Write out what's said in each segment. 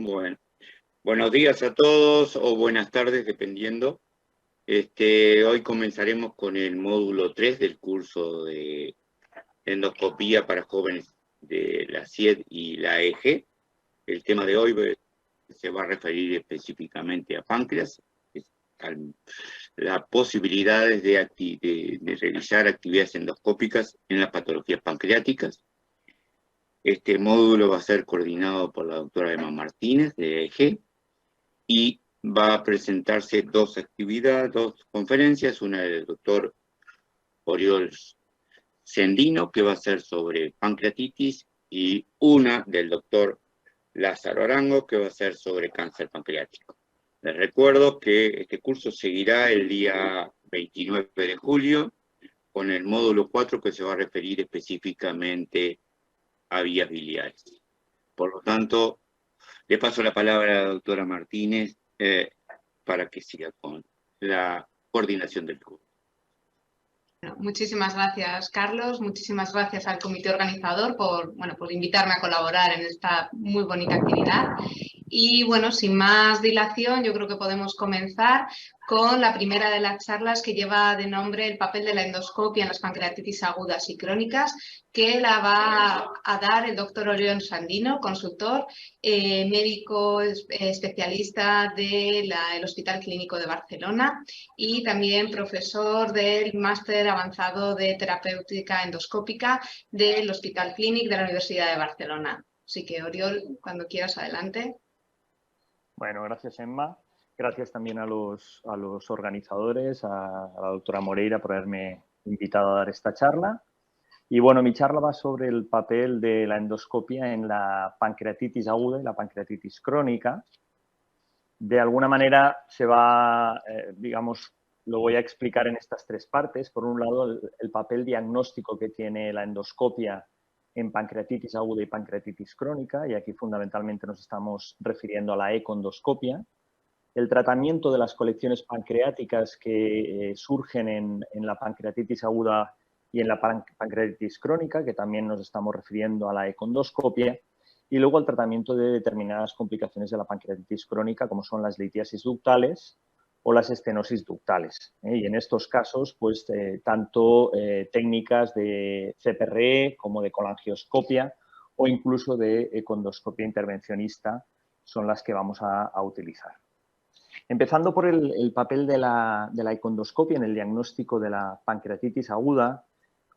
Bueno, buenos días a todos o buenas tardes, dependiendo. Hoy comenzaremos con el módulo 3 del curso de endoscopía para jóvenes de la SIED y la EG. El tema de hoy se va a referir específicamente a páncreas, las posibilidades de realizar actividades endoscópicas en las patologías pancreáticas. Este módulo va a ser coordinado por la doctora Emma Martínez, de EG, y va a presentarse dos conferencias, una del doctor Oriol Sendino, que va a ser sobre pancreatitis, y una del doctor Lázaro Arango, que va a ser sobre cáncer pancreático. Les recuerdo que este curso seguirá el día 29 de julio, con el módulo 4, que se va a referir específicamente a vías biliares. Por lo tanto, le paso la palabra a la doctora Martínez para que siga con la coordinación del curso. Muchísimas gracias, Carlos. Muchísimas gracias al comité organizador por invitarme a colaborar en esta muy bonita actividad. Y bueno, sin más dilación, yo creo que podemos comenzar con la primera de las charlas, que lleva de nombre el papel de la endoscopia en las pancreatitis agudas y crónicas, que la va a dar el doctor Oriol Sendino, consultor, médico especialista del Hospital Clínico de Barcelona y también profesor del máster avanzado de terapéutica endoscópica del Hospital Clínic de la Universidad de Barcelona. Así que, Oriol, cuando quieras, adelante. Bueno, gracias, Emma. Gracias también a los organizadores, a la doctora Moreira por haberme invitado a dar esta charla. Y bueno, mi charla va sobre el papel de la endoscopia en la pancreatitis aguda y la pancreatitis crónica. De alguna manera se va, lo voy a explicar en estas tres partes. Por un lado, el papel diagnóstico que tiene la endoscopia en pancreatitis aguda y pancreatitis crónica, y aquí fundamentalmente nos estamos refiriendo a la econdoscopia. El tratamiento de las colecciones pancreáticas que surgen en la pancreatitis aguda y en la pancreatitis crónica, que también nos estamos refiriendo a la econdoscopia. Y luego el tratamiento de determinadas complicaciones de la pancreatitis crónica, como son las litiasis ductales o las estenosis ductales. Y en estos casos, pues tanto técnicas de CPRE como de colangioscopia o incluso de econdoscopia intervencionista son las que vamos a utilizar. Empezando por el papel de la econdoscopia en el diagnóstico de la pancreatitis aguda.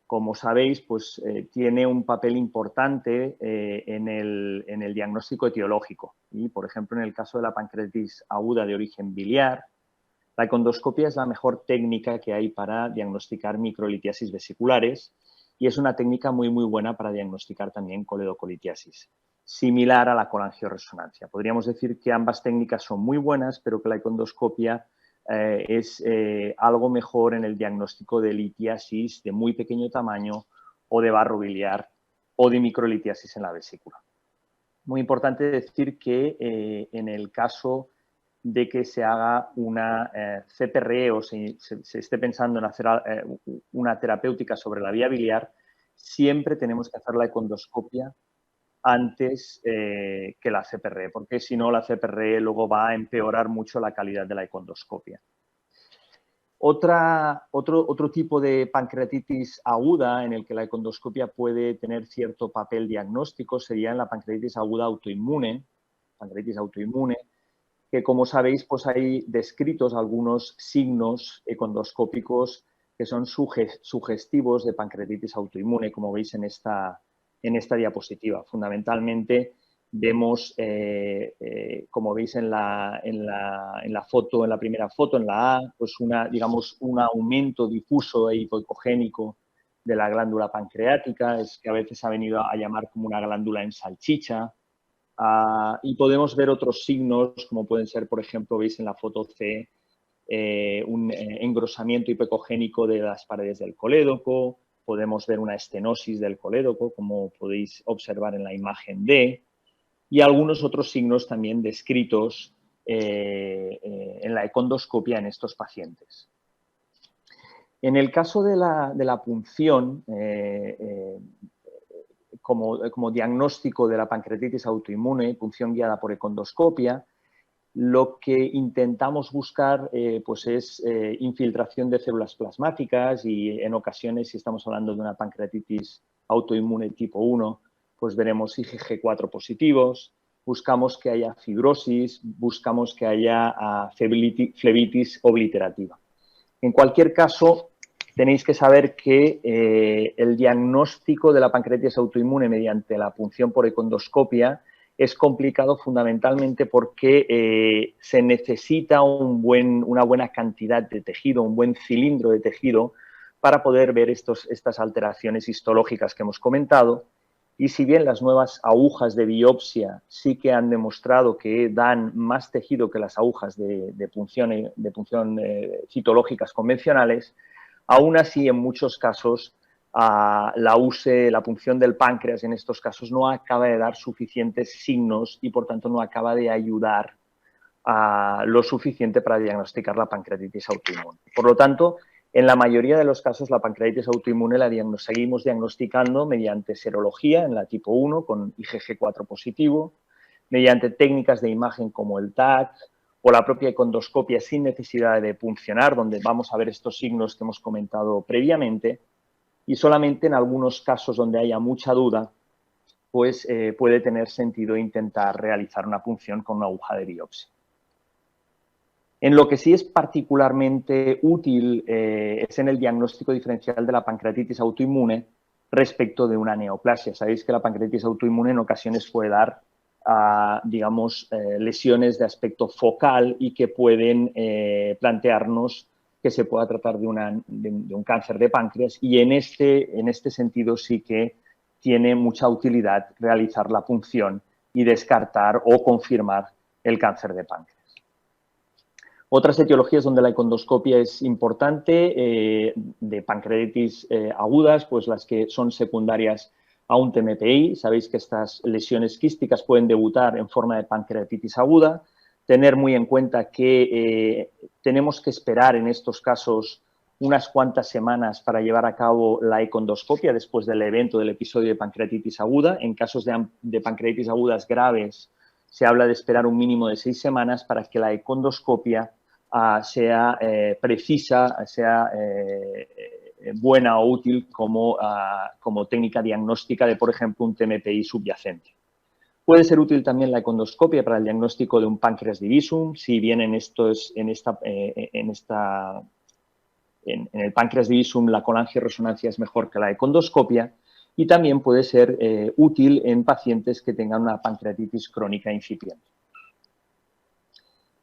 Como sabéis, pues tiene un papel importante en el diagnóstico etiológico. Y, por ejemplo, en el caso de la pancreatitis aguda de origen biliar, la econdoscopia es la mejor técnica que hay para diagnosticar microlitiasis vesiculares y es una técnica muy, muy buena para diagnosticar también coledocolitiasis, similar a la colangiorresonancia. Podríamos decir que ambas técnicas son muy buenas, pero que la econdoscopia es algo mejor en el diagnóstico de litiasis de muy pequeño tamaño o de barro biliar o de microlitiasis en la vesícula. Muy importante decir que en el caso de que se haga una CPRE o se esté pensando en hacer una terapéutica sobre la vía biliar, siempre tenemos que hacer la econdoscopia antes que la CPRE, porque si no la CPRE luego va a empeorar mucho la calidad de la econdoscopia. Otro tipo de pancreatitis aguda en el que la econdoscopia puede tener cierto papel diagnóstico sería en la pancreatitis aguda autoinmune, que como sabéis pues hay descritos algunos signos econdoscópicos que son sugestivos de pancreatitis autoinmune, como veis en esta diapositiva. Fundamentalmente vemos, como veis en la foto, en la primera foto, en la A, pues un aumento difuso e hipoecogénico de la glándula pancreática, es que a veces ha venido a llamar como una glándula en salchicha. Y podemos ver otros signos, como pueden ser, por ejemplo, veis en la foto C, un engrosamiento hipoecogénico de las paredes del colédoco. Podemos ver una estenosis del colédoco, como podéis observar en la imagen D, y algunos otros signos también descritos en la econdoscopia en estos pacientes. En el caso de la punción, como diagnóstico de la pancreatitis autoinmune, punción guiada por econdoscopia, lo que intentamos buscar pues es infiltración de células plasmáticas y en ocasiones, si estamos hablando de una pancreatitis autoinmune tipo 1, pues veremos IgG4 positivos, buscamos que haya fibrosis, buscamos que haya flebitis obliterativa. En cualquier caso, tenéis que saber que el diagnóstico de la pancreatitis autoinmune mediante la punción por econdoscopia es complicado fundamentalmente porque se necesita una buena cantidad de tejido, un buen cilindro de tejido para poder ver estas alteraciones histológicas que hemos comentado. Y si bien las nuevas agujas de biopsia sí que han demostrado que dan más tejido que las agujas de punción citológicas convencionales, aún así en muchos casos la punción del páncreas en estos casos no acaba de dar suficientes signos y por tanto no acaba de ayudar lo suficiente para diagnosticar la pancreatitis autoinmune. Por lo tanto, en la mayoría de los casos la pancreatitis autoinmune la seguimos diagnosticando mediante serología en la tipo 1 con IgG4 positivo, mediante técnicas de imagen como el TAC o la propia econdoscopia sin necesidad de puncionar, donde vamos a ver estos signos que hemos comentado previamente, y solamente en algunos casos donde haya mucha duda, pues puede tener sentido intentar realizar una punción con una aguja de biopsia. En lo que sí es particularmente útil es en el diagnóstico diferencial de la pancreatitis autoinmune respecto de una neoplasia. Sabéis que la pancreatitis autoinmune en ocasiones puede dar, digamos, lesiones de aspecto focal y que pueden plantearnos que se pueda tratar de un cáncer de páncreas, y en este sentido sí que tiene mucha utilidad realizar la punción y descartar o confirmar el cáncer de páncreas. Otras etiologías donde la econdoscopia es importante, de pancreatitis agudas, pues las que son secundarias a un TMPI. Sabéis que estas lesiones quísticas pueden debutar en forma de pancreatitis aguda. Tener muy en cuenta que tenemos que esperar en estos casos unas cuantas semanas para llevar a cabo la econdoscopia después del evento del episodio de pancreatitis aguda. En casos de pancreatitis agudas graves se habla de esperar un mínimo de 6 semanas para que la econdoscopia sea precisa, sea buena o útil como técnica diagnóstica de, por ejemplo, un TMPI subyacente. Puede ser útil también la econdoscopia para el diagnóstico de un páncreas divisum, si bien en el páncreas divisum la colangioresonancia es mejor que la econdoscopia, y también puede ser útil en pacientes que tengan una pancreatitis crónica incipiente.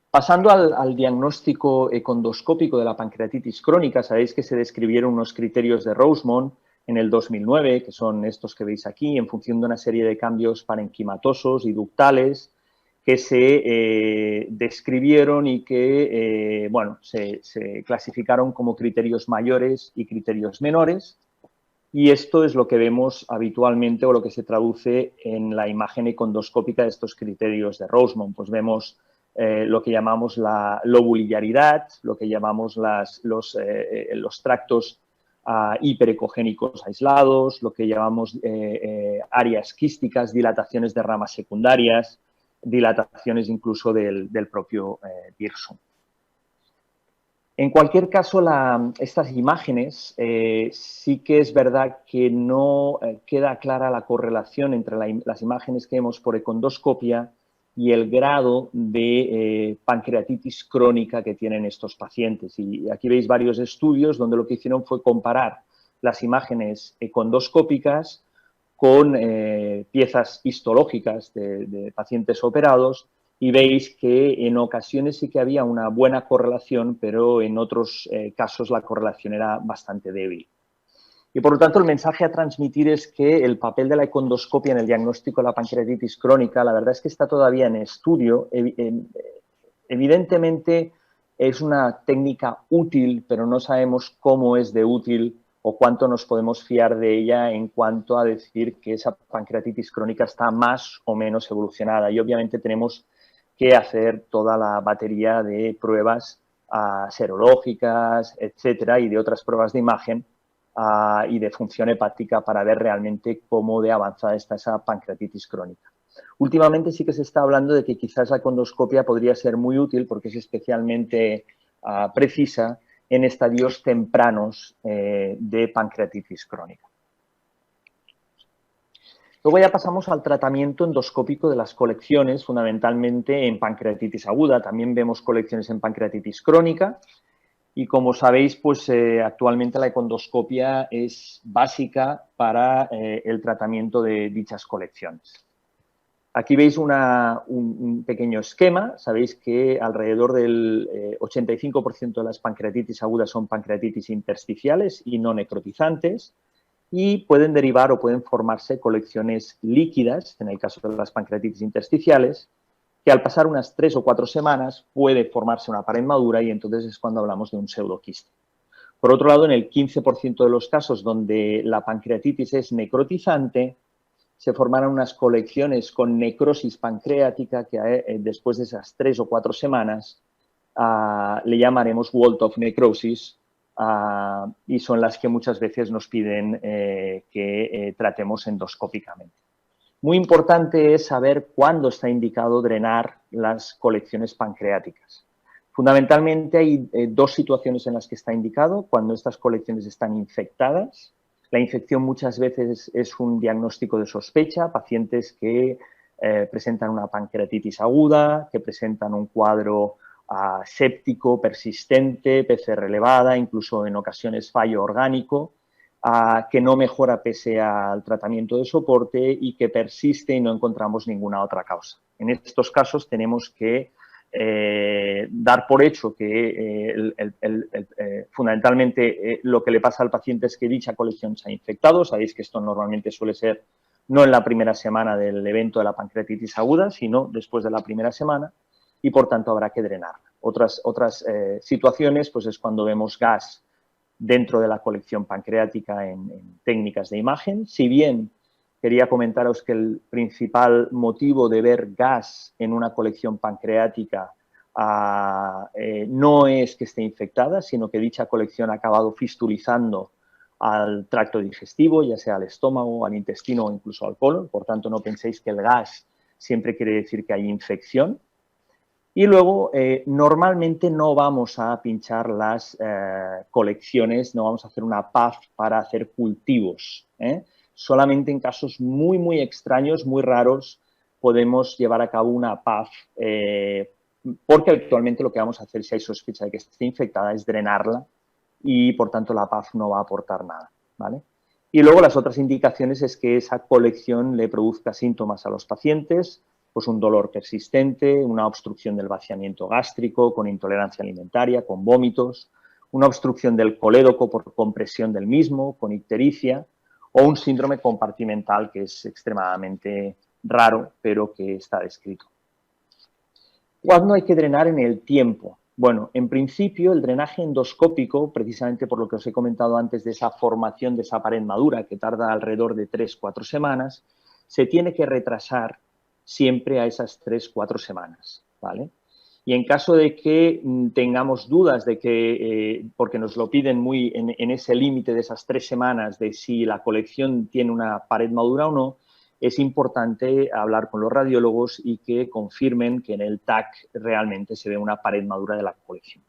Pasando al diagnóstico econdoscópico de la pancreatitis crónica, sabéis que se describieron unos criterios de Rosemont en el 2009, que son estos que veis aquí, en función de una serie de cambios parenquimatosos y ductales que se describieron y que se clasificaron como criterios mayores y criterios menores. Y esto es lo que vemos habitualmente o lo que se traduce en la imagen econdoscópica de estos criterios de Rosemont. Pues vemos lo que llamamos la lobulillaridad, lo que llamamos los tractos hiperecogénicos aislados, lo que llamamos áreas quísticas, dilataciones de ramas secundarias, dilataciones incluso del propio Pearson. En cualquier caso, estas imágenes sí que es verdad que no queda clara la correlación entre las imágenes que vemos por econdoscopia y el grado de pancreatitis crónica que tienen estos pacientes. Y aquí veis varios estudios donde lo que hicieron fue comparar las imágenes econdoscópicas con piezas histológicas de pacientes operados, y veis que en ocasiones sí que había una buena correlación, pero en otros casos la correlación era bastante débil. Y por lo tanto el mensaje a transmitir es que el papel de la econdoscopia en el diagnóstico de la pancreatitis crónica, la verdad es que está todavía en estudio. Evidentemente es una técnica útil, pero no sabemos cómo es de útil o cuánto nos podemos fiar de ella en cuanto a decir que esa pancreatitis crónica está más o menos evolucionada. Y obviamente tenemos que hacer toda la batería de pruebas serológicas, etcétera, y de otras pruebas de imagen y de función hepática para ver realmente cómo de avanzada está esa pancreatitis crónica. Últimamente sí que se está hablando de que quizás la condoscopia podría ser muy útil porque es especialmente precisa en estadios tempranos de pancreatitis crónica. Luego ya pasamos al tratamiento endoscópico de las colecciones, fundamentalmente en pancreatitis aguda. También vemos colecciones en pancreatitis crónica. Y como sabéis, pues actualmente la endoscopia es básica para el tratamiento de dichas colecciones. Aquí veis un pequeño esquema. Sabéis que alrededor del 85% de las pancreatitis agudas son pancreatitis intersticiales y no necrotizantes y pueden derivar o pueden formarse colecciones líquidas, en el caso de las pancreatitis intersticiales, que al pasar unas 3 o 4 semanas puede formarse una pared madura y entonces es cuando hablamos de un pseudoquiste. Por otro lado, en el 15% de los casos donde la pancreatitis es necrotizante, se formarán unas colecciones con necrosis pancreática que después de esas 3 o 4 semanas le llamaremos wall of necrosis y son las que muchas veces nos piden que tratemos endoscópicamente. Muy importante es saber cuándo está indicado drenar las colecciones pancreáticas. Fundamentalmente hay dos situaciones en las que está indicado: cuando estas colecciones están infectadas. La infección muchas veces es un diagnóstico de sospecha, pacientes que presentan una pancreatitis aguda, que presentan un cuadro séptico persistente, PCR elevada, incluso en ocasiones fallo orgánico, que no mejora pese al tratamiento de soporte y que persiste y no encontramos ninguna otra causa. En estos casos tenemos que dar por hecho que fundamentalmente lo que le pasa al paciente es que dicha colección se ha infectado. Sabéis que esto normalmente suele ser no en la primera semana del evento de la pancreatitis aguda, sino después de la primera semana y por tanto habrá que drenarla. Otras situaciones pues es cuando vemos gas dentro de la colección pancreática en técnicas de imagen. Si bien quería comentaros que el principal motivo de ver gas en una colección pancreática no es que esté infectada, sino que dicha colección ha acabado fistulizando al tracto digestivo, ya sea al estómago, al intestino o incluso al colon. Por tanto, no penséis que el gas siempre quiere decir que hay infección. Y luego, normalmente no vamos a pinchar las colecciones, no vamos a hacer una PAF para hacer cultivos. Solamente en casos muy, muy extraños, muy raros, podemos llevar a cabo una PAF, porque actualmente lo que vamos a hacer si hay sospecha de que esté infectada es drenarla y, por tanto, la PAF no va a aportar nada, ¿vale? Y luego las otras indicaciones es que esa colección le produzca síntomas a los pacientes, pues un dolor persistente, una obstrucción del vaciamiento gástrico con intolerancia alimentaria, con vómitos, una obstrucción del colédoco por compresión del mismo, con ictericia, o un síndrome compartimental que es extremadamente raro, pero que está descrito. ¿Cuándo hay que drenar en el tiempo? Bueno, en principio el drenaje endoscópico, precisamente por lo que os he comentado antes de esa formación de esa pared madura que tarda alrededor de 3-4 semanas, se tiene que retrasar siempre a esas 3-4 semanas, ¿vale? Y en caso de que tengamos dudas de que, porque nos lo piden muy en ese límite de esas 3 semanas de si la colección tiene una pared madura o no, es importante hablar con los radiólogos y que confirmen que en el TAC realmente se ve una pared madura de la colección.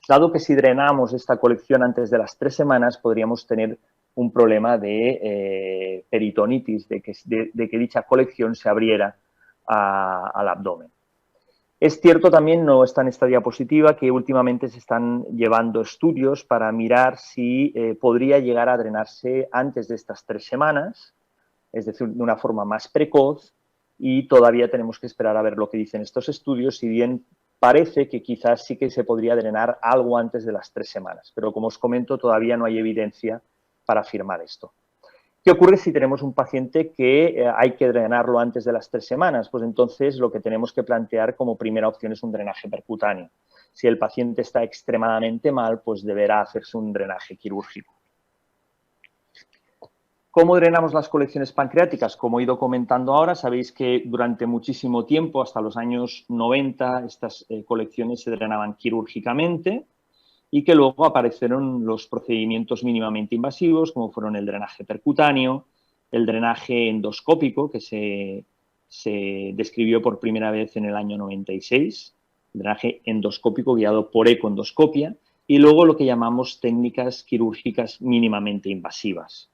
Dado que si drenamos esta colección antes de las 3 semanas, podríamos tener un problema de peritonitis, de que dicha colección se abriera al abdomen. Es cierto también, no está en esta diapositiva, que últimamente se están llevando estudios para mirar si podría llegar a drenarse antes de estas 3 semanas, es decir, de una forma más precoz, y todavía tenemos que esperar a ver lo que dicen estos estudios, si bien parece que quizás sí que se podría drenar algo antes de las 3 semanas, pero como os comento, todavía no hay evidencia para afirmar esto. ¿Qué ocurre si tenemos un paciente que hay que drenarlo antes de las 3 semanas? Pues entonces lo que tenemos que plantear como primera opción es un drenaje percutáneo. Si el paciente está extremadamente mal, pues deberá hacerse un drenaje quirúrgico. ¿Cómo drenamos las colecciones pancreáticas? Como he ido comentando ahora, sabéis que durante muchísimo tiempo, hasta los años 90, estas colecciones se drenaban quirúrgicamente. y que luego aparecieron los procedimientos mínimamente invasivos, como fueron el drenaje percutáneo, el drenaje endoscópico, que se describió por primera vez en el año 96, el drenaje endoscópico guiado por ecoendoscopia, y luego lo que llamamos técnicas quirúrgicas mínimamente invasivas.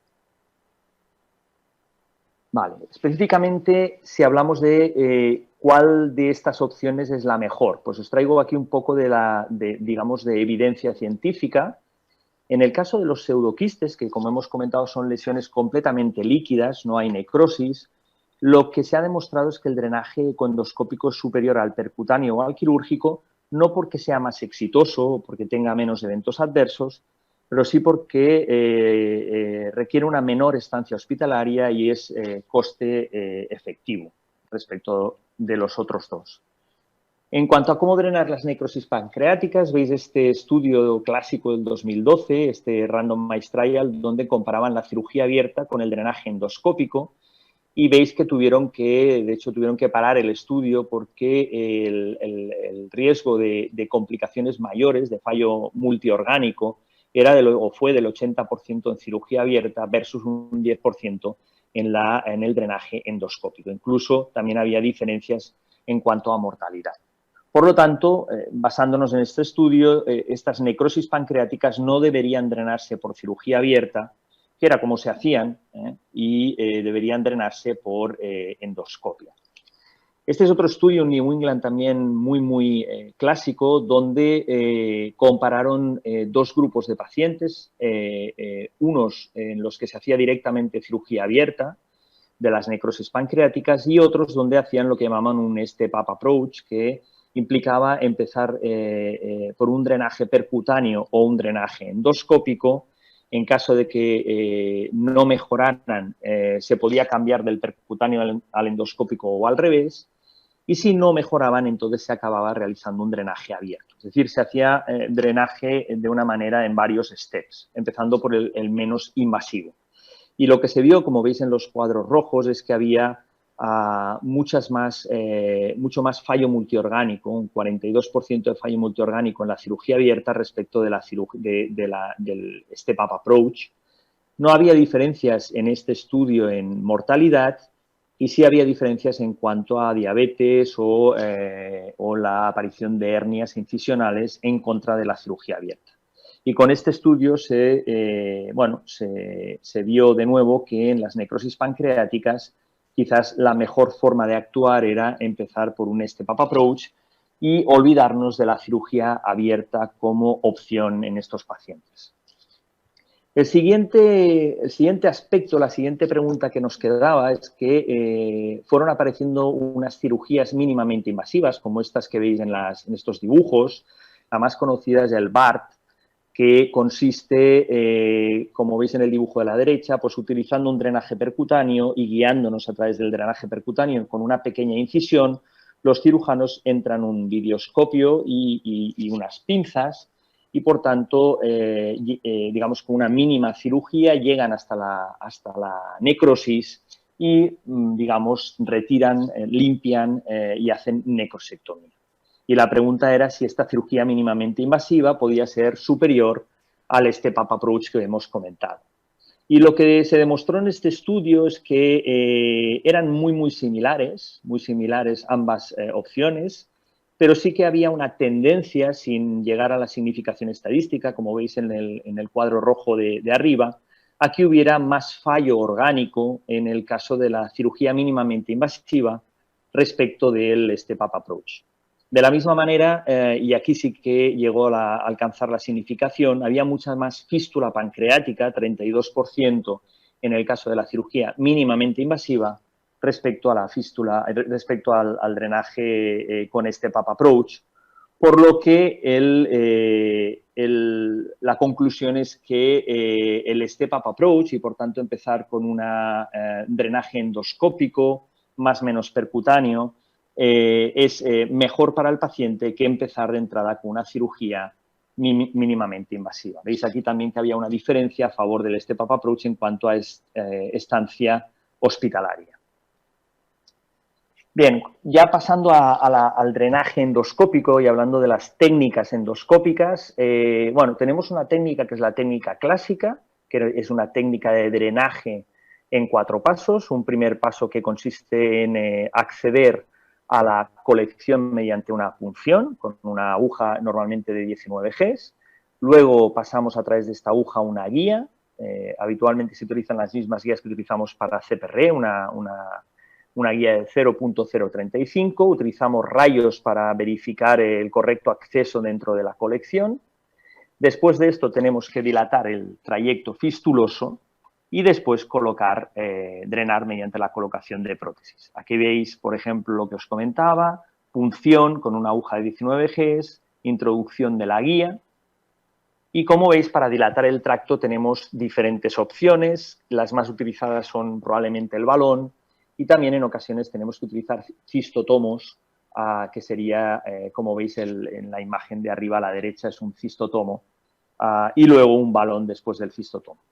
Vale, específicamente, si hablamos de cuál de estas opciones es la mejor, pues os traigo aquí un poco digamos, de evidencia científica. En el caso de los pseudoquistes, que como hemos comentado son lesiones completamente líquidas, no hay necrosis, lo que se ha demostrado es que el drenaje ecoendoscópico es superior al percutáneo o al quirúrgico, no porque sea más exitoso o porque tenga menos eventos adversos, pero sí porque requiere una menor estancia hospitalaria y es coste efectivo respecto de los otros dos. En cuanto a cómo drenar las necrosis pancreáticas, veis este estudio clásico del 2012, este randomized trial, donde comparaban la cirugía abierta con el drenaje endoscópico, y veis que de hecho tuvieron que parar el estudio porque el riesgo de complicaciones mayores, de fallo multiorgánico, fue del 80% en cirugía abierta versus un 10% en el drenaje endoscópico. Incluso también había diferencias en cuanto a mortalidad. Por lo tanto, basándonos en este estudio, estas necrosis pancreáticas no deberían drenarse por cirugía abierta, que era como se hacían, y deberían drenarse por endoscopia. Este es otro estudio en New England también muy clásico, donde compararon dos grupos de pacientes, unos en los que se hacía directamente cirugía abierta de las necrosis pancreáticas y otros donde hacían lo que llamaban un step-up approach, que implicaba empezar por un drenaje percutáneo o un drenaje endoscópico. En caso de que no mejoraran, se podía cambiar del percutáneo al endoscópico o al revés. Y si no mejoraban, entonces se acababa realizando un drenaje abierto. Es decir, se hacía drenaje de una manera en varios steps, empezando por el menos invasivo. Y lo que se vio, como veis en los cuadros rojos, es que había mucho más fallo multiorgánico, un 42% de fallo multiorgánico en la cirugía abierta respecto del step-up approach. No había diferencias en este estudio en mortalidad y sí había diferencias en cuanto a diabetes o la aparición de hernias incisionales en contra de la cirugía abierta. Y con este estudio se vio de nuevo que en las necrosis pancreáticas quizás la mejor forma de actuar era empezar por un step-up approach y olvidarnos de la cirugía abierta como opción en estos pacientes. El siguiente aspecto, la siguiente pregunta que nos quedaba es que fueron apareciendo unas cirugías mínimamente invasivas, como estas que veis en estos dibujos. La más conocida es el BART, que consiste, como veis en el dibujo de la derecha, pues utilizando un drenaje percutáneo y guiándonos a través del drenaje percutáneo con una pequeña incisión, los cirujanos entran un videoscopio y unas pinzas y, por tanto, digamos, con una mínima cirugía llegan hasta la necrosis y, digamos, retiran, limpian y hacen necrosectomía. Y la pregunta era si esta cirugía mínimamente invasiva podía ser superior al step-up approach que hemos comentado. Y lo que se demostró en este estudio es que eran muy similares ambas opciones, pero sí que había una tendencia, sin llegar a la significación estadística, como veis en el cuadro rojo de arriba, a que hubiera más fallo orgánico en el caso de la cirugía mínimamente invasiva respecto del step-up approach. De la misma manera, y aquí sí que llegó a alcanzar la significación, había mucha más fístula pancreática, 32% en el caso de la cirugía mínimamente invasiva, respecto a la fístula, respecto al drenaje con step-up approach, por lo que la conclusión es que el step-up approach y, por tanto, empezar con un drenaje endoscópico más menos percutáneo, es mejor para el paciente que empezar de entrada con una cirugía mínimamente invasiva. Veis aquí también que había una diferencia a favor del step-up approach en cuanto a estancia hospitalaria. Bien, ya pasando al drenaje endoscópico y hablando de las técnicas endoscópicas, bueno, tenemos una técnica que es la técnica clásica, que es una técnica de drenaje en 4 pasos. Un primer paso que consiste en acceder a la colección mediante una punción, con una aguja normalmente de 19 Gs. Luego pasamos a través de esta aguja una guía. Habitualmente se utilizan las mismas guías que utilizamos para CPR, una guía de 0.035, utilizamos rayos para verificar el correcto acceso dentro de la colección. Después de esto tenemos que dilatar el trayecto fistuloso y después drenar mediante la colocación de prótesis. Aquí veis, por ejemplo, lo que os comentaba, punción con una aguja de 19 Gs, introducción de la guía. Y como veis, para dilatar el tracto tenemos diferentes opciones. Las más utilizadas son probablemente el balón, y también en ocasiones tenemos que utilizar cistotomos, que sería, como veis en la imagen de arriba a la derecha, es un cistotomo, y luego un balón después del cistotomo.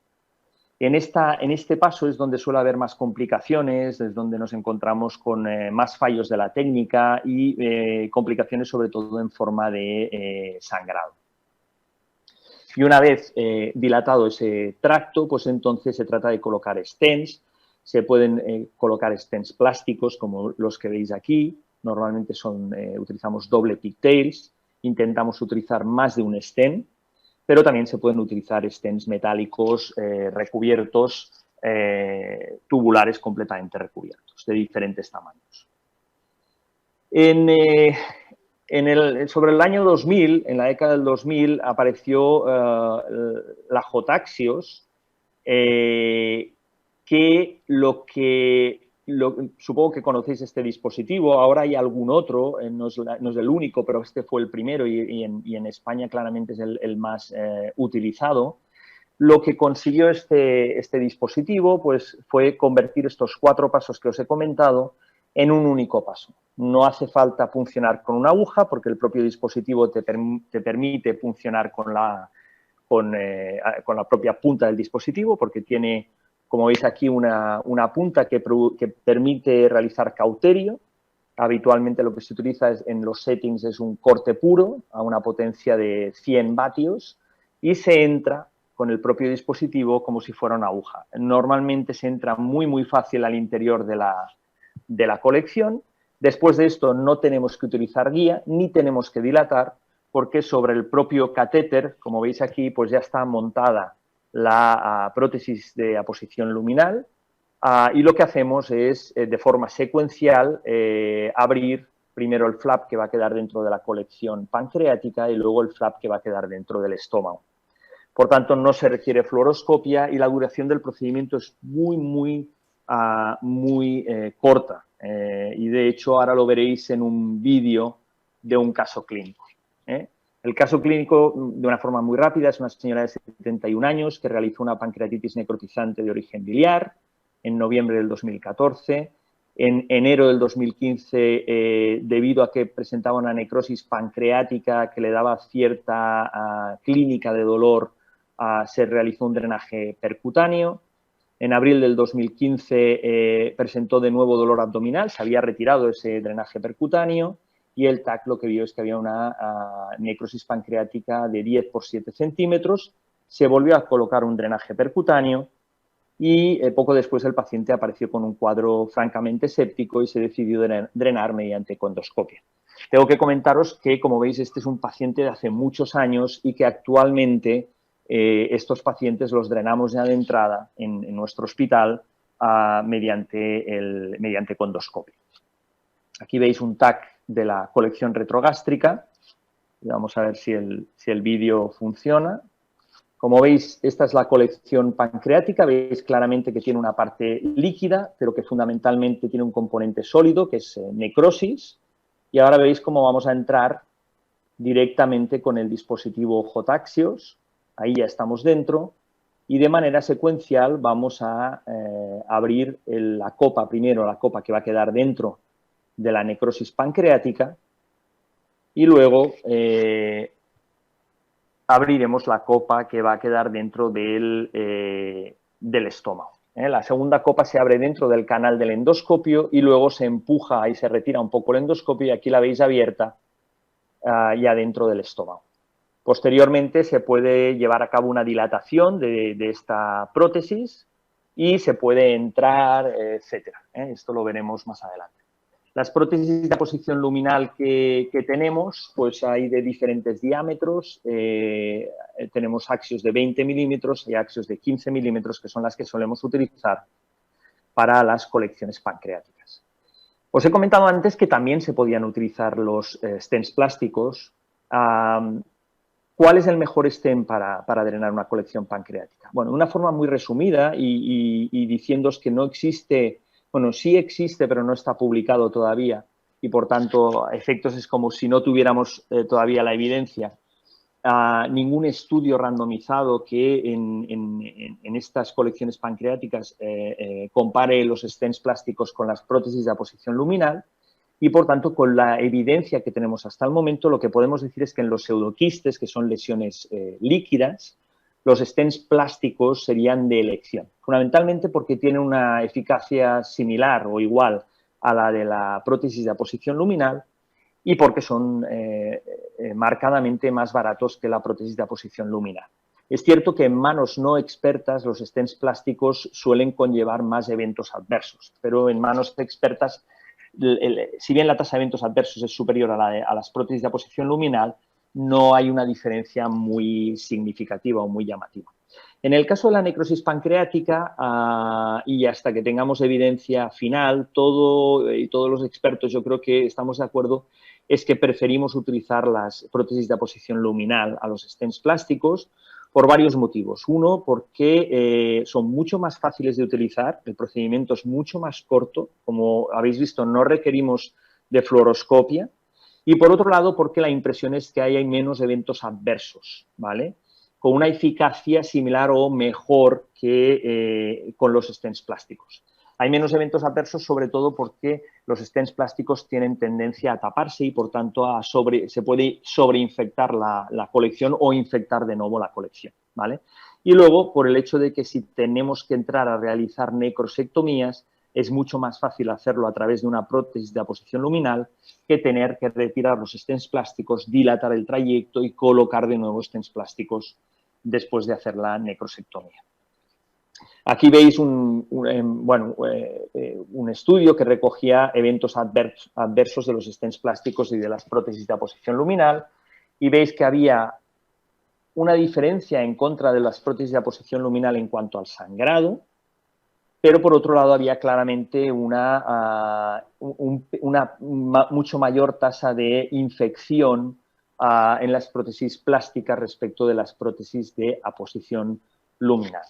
En este paso es donde suele haber más complicaciones, es donde nos encontramos con más fallos de la técnica y complicaciones sobre todo en forma de sangrado. Y una vez dilatado ese tracto, pues entonces se trata de colocar stents. Se pueden colocar stents plásticos como los que veis aquí. Normalmente utilizamos doble pigtails. Intentamos utilizar más de un stent, pero también se pueden utilizar stents metálicos recubiertos, tubulares completamente recubiertos, de diferentes tamaños. Sobre el año 2000, en la década del 2000, apareció la Jotaxios, supongo que conocéis este dispositivo. Ahora hay algún otro, no es el único, pero este fue el primero y en España claramente es el más utilizado. Lo que consiguió este dispositivo pues, fue convertir estos 4 pasos que os he comentado en un único paso. No hace falta funcionar con una aguja porque el propio dispositivo te permite funcionar con la propia punta del dispositivo, porque tiene, como veis aquí, una punta que permite realizar cauterio. Habitualmente lo que se utiliza en los settings es un corte puro a una potencia de 100 vatios y se entra con el propio dispositivo como si fuera una aguja. Normalmente se entra muy fácil al interior de la colección. Después de esto no tenemos que utilizar guía ni tenemos que dilatar, porque sobre el propio catéter, como veis aquí, pues ya está montada la prótesis de aposición luminal, y lo que hacemos es, de forma secuencial, abrir primero el flap que va a quedar dentro de la colección pancreática y luego el flap que va a quedar dentro del estómago. Por tanto, no se requiere fluoroscopia y la duración del procedimiento es muy corta. Y de hecho, ahora lo veréis en un vídeo de un caso clínico. El caso clínico, de una forma muy rápida, es una señora de 71 años que realizó una pancreatitis necrotizante de origen biliar en noviembre del 2014. En enero del 2015, debido a que presentaba una necrosis pancreática que le daba cierta clínica de dolor, se realizó un drenaje percutáneo. En abril del 2015 presentó de nuevo dolor abdominal, se había retirado ese drenaje percutáneo y el TAC lo que vio es que había una necrosis pancreática de 10 por 7 centímetros. Se volvió a colocar un drenaje percutáneo y poco después el paciente apareció con un cuadro francamente séptico y se decidió drenar mediante condoscopia. Tengo que comentaros que, como veis, este es un paciente de hace muchos años y que actualmente estos pacientes los drenamos ya de entrada en nuestro hospital mediante condoscopia. Aquí veis un TAC de la colección retrogástrica. Vamos a ver si el vídeo funciona. Como veis, esta es la colección pancreática. Veis claramente que tiene una parte líquida, pero que fundamentalmente tiene un componente sólido, que es necrosis. Y ahora veis cómo vamos a entrar directamente con el dispositivo Jotaxios. Ahí ya estamos dentro. Y de manera secuencial vamos a abrir la copa, primero la copa que va a quedar dentro de la necrosis pancreática y luego abriremos la copa que va a quedar dentro del estómago. La segunda copa se abre dentro del canal del endoscopio y luego se empuja y se retira un poco el endoscopio y aquí la veis abierta ya dentro del estómago. Posteriormente se puede llevar a cabo una dilatación de esta prótesis y se puede entrar, etcétera. Esto lo veremos más adelante. Las prótesis de aposición luminal que tenemos, pues hay de diferentes diámetros. Tenemos axios de 20 milímetros y axios de 15 milímetros, que son las que solemos utilizar para las colecciones pancreáticas. Os he comentado antes que también se podían utilizar los stents plásticos. ¿Cuál es el mejor stent para drenar una colección pancreática? Bueno, de una forma muy resumida y diciéndoos que no existe, bueno, sí existe, pero no está publicado todavía y, por tanto, a efectos es como si no tuviéramos todavía la evidencia. Ningún estudio randomizado que en estas colecciones pancreáticas compare los stents plásticos con las prótesis de aposición luminal. Y, por tanto, con la evidencia que tenemos hasta el momento, lo que podemos decir es que en los pseudoquistes, que son lesiones líquidas, los stents plásticos serían de elección, fundamentalmente porque tienen una eficacia similar o igual a la de la prótesis de aposición luminal y porque son marcadamente más baratos que la prótesis de aposición luminal. Es cierto que en manos no expertas los stents plásticos suelen conllevar más eventos adversos, pero en manos expertas, si bien la tasa de eventos adversos es superior a las prótesis de aposición luminal, no hay una diferencia muy significativa o muy llamativa. En el caso de la necrosis pancreática, y hasta que tengamos evidencia final, todos los expertos, yo creo que estamos de acuerdo, es que preferimos utilizar las prótesis de aposición luminal a los stents plásticos por varios motivos. Uno, porque son mucho más fáciles de utilizar, el procedimiento es mucho más corto, como habéis visto, no requerimos de fluoroscopia. Y, por otro lado, porque la impresión es que hay menos eventos adversos, ¿vale? Con una eficacia similar o mejor que con los stents plásticos. Hay menos eventos adversos, sobre todo porque los stents plásticos tienen tendencia a taparse y, por tanto, se puede sobreinfectar la colección o infectar de nuevo la colección, ¿vale? Y luego, por el hecho de que si tenemos que entrar a realizar necrosectomías, es mucho más fácil hacerlo a través de una prótesis de aposición luminal que tener que retirar los stents plásticos, dilatar el trayecto y colocar de nuevo stents plásticos después de hacer la necrosectomía. Aquí veis un estudio que recogía eventos adversos de los stents plásticos y de las prótesis de aposición luminal y veis que había una diferencia en contra de las prótesis de aposición luminal en cuanto al sangrado, pero por otro lado había claramente una mucho mayor tasa de infección en las prótesis plásticas respecto de las prótesis de aposición luminal.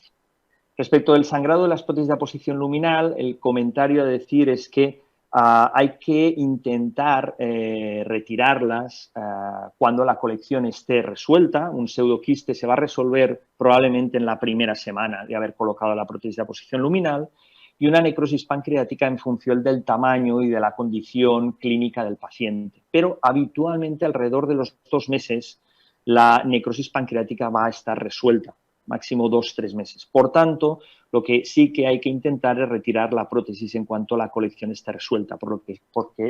Respecto del sangrado de las prótesis de aposición luminal, el comentario a decir es que hay que intentar retirarlas cuando la colección esté resuelta. Un pseudoquiste se va a resolver probablemente en la primera semana de haber colocado la prótesis de aposición luminal y una necrosis pancreática en función del tamaño y de la condición clínica del paciente. Pero habitualmente alrededor de los 2 meses la necrosis pancreática va a estar resuelta, máximo 2-3 meses. Por tanto, lo que sí que hay que intentar es retirar la prótesis en cuanto la colección esté resuelta, porque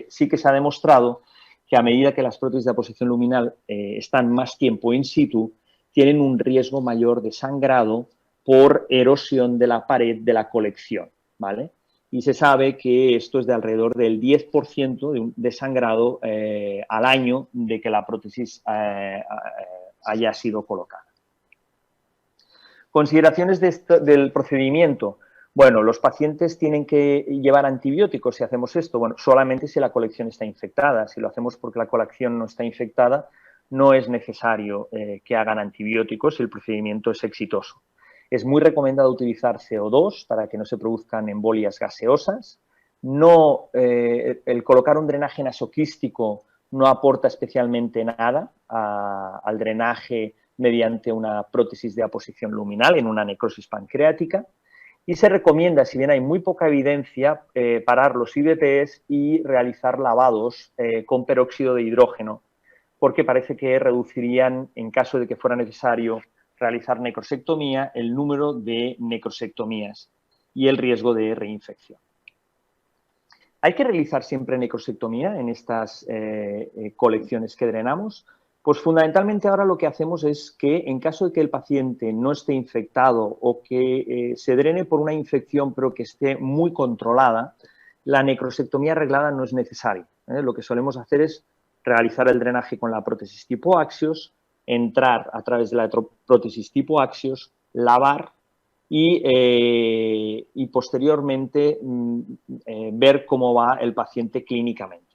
sí que se ha demostrado que a medida que las prótesis de aposición luminal están más tiempo in situ, tienen un riesgo mayor de sangrado por erosión de la pared de la colección, ¿vale? Y se sabe que esto es de alrededor del 10% de sangrado al año de que la prótesis haya sido colocada. Consideraciones del procedimiento. Bueno, los pacientes tienen que llevar antibióticos si hacemos esto. Bueno, solamente si la colección está infectada. Si lo hacemos porque la colección no está infectada, no es necesario que hagan antibióticos si el procedimiento es exitoso. Es muy recomendado utilizar CO2 para que no se produzcan embolias gaseosas. El colocar un drenaje nasoquístico no aporta especialmente nada al drenaje mediante una prótesis de aposición luminal en una necrosis pancreática y se recomienda, si bien hay muy poca evidencia, parar los IVPs y realizar lavados con peróxido de hidrógeno porque parece que reducirían, en caso de que fuera necesario realizar necrosectomía, el número de necrosectomías. y el riesgo de reinfección. ¿Hay que realizar siempre necrosectomía en estas colecciones que drenamos? Pues fundamentalmente ahora lo que hacemos es que en caso de que el paciente no esté infectado o que se drene por una infección pero que esté muy controlada, la necrosectomía reglada no es necesaria. Lo que solemos hacer es realizar el drenaje con la prótesis tipo Axios, entrar a través de la prótesis tipo Axios, lavar y posteriormente ver cómo va el paciente clínicamente.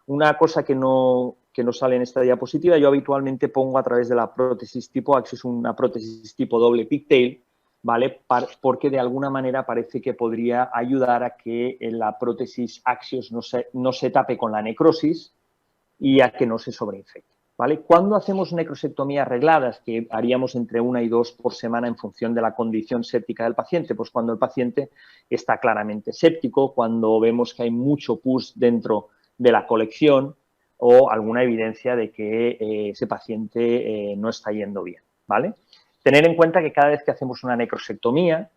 Una cosa que no sale en esta diapositiva, yo habitualmente pongo a través de la prótesis tipo Axios una prótesis tipo doble pigtail, ¿vale? Porque de alguna manera parece que podría ayudar a que la prótesis Axios no se tape con la necrosis y a que no se sobreinfecte, ¿vale? ¿Cuándo hacemos necrosectomías regladas? Que haríamos entre 1 y 2 por semana en función de la condición séptica del paciente. Pues cuando el paciente está claramente séptico, cuando vemos que hay mucho pus dentro de la colección o alguna evidencia de que ese paciente no está yendo bien, ¿vale? Tener en cuenta que cada vez que hacemos una necrosectomía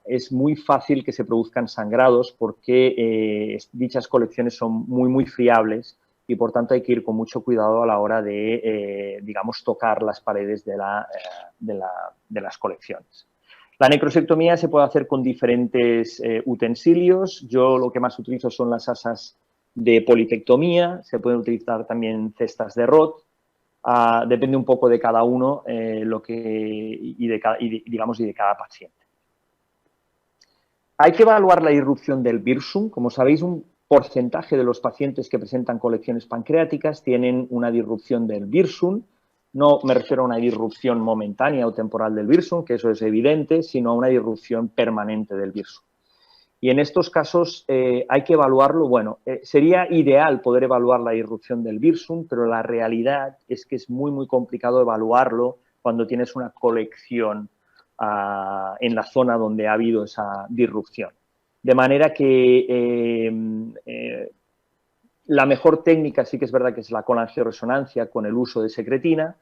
es muy fácil que se produzcan sangrados porque dichas colecciones son muy fiables y por tanto hay que ir con mucho cuidado a la hora de, digamos, tocar las paredes de las colecciones. La necrosectomía se puede hacer con diferentes utensilios. Yo lo que más utilizo son las asas de polipectomía, se pueden utilizar también cestas de Roth. Depende un poco de cada uno y de cada paciente. Hay que evaluar la irrupción del Wirsung. Como sabéis, un porcentaje de los pacientes que presentan colecciones pancreáticas tienen una disrupción del Wirsung. No me refiero a una disrupción momentánea o temporal del Wirsung, que eso es evidente, sino a una disrupción permanente del Wirsung. Y en estos casos hay que evaluarlo. Bueno, sería ideal poder evaluar la irrupción del Wirsung, pero la realidad es que es muy complicado evaluarlo cuando tienes una colección en la zona donde ha habido esa disrupción. De manera que la mejor técnica sí que es verdad que es la colangioresonancia con el uso de secretina,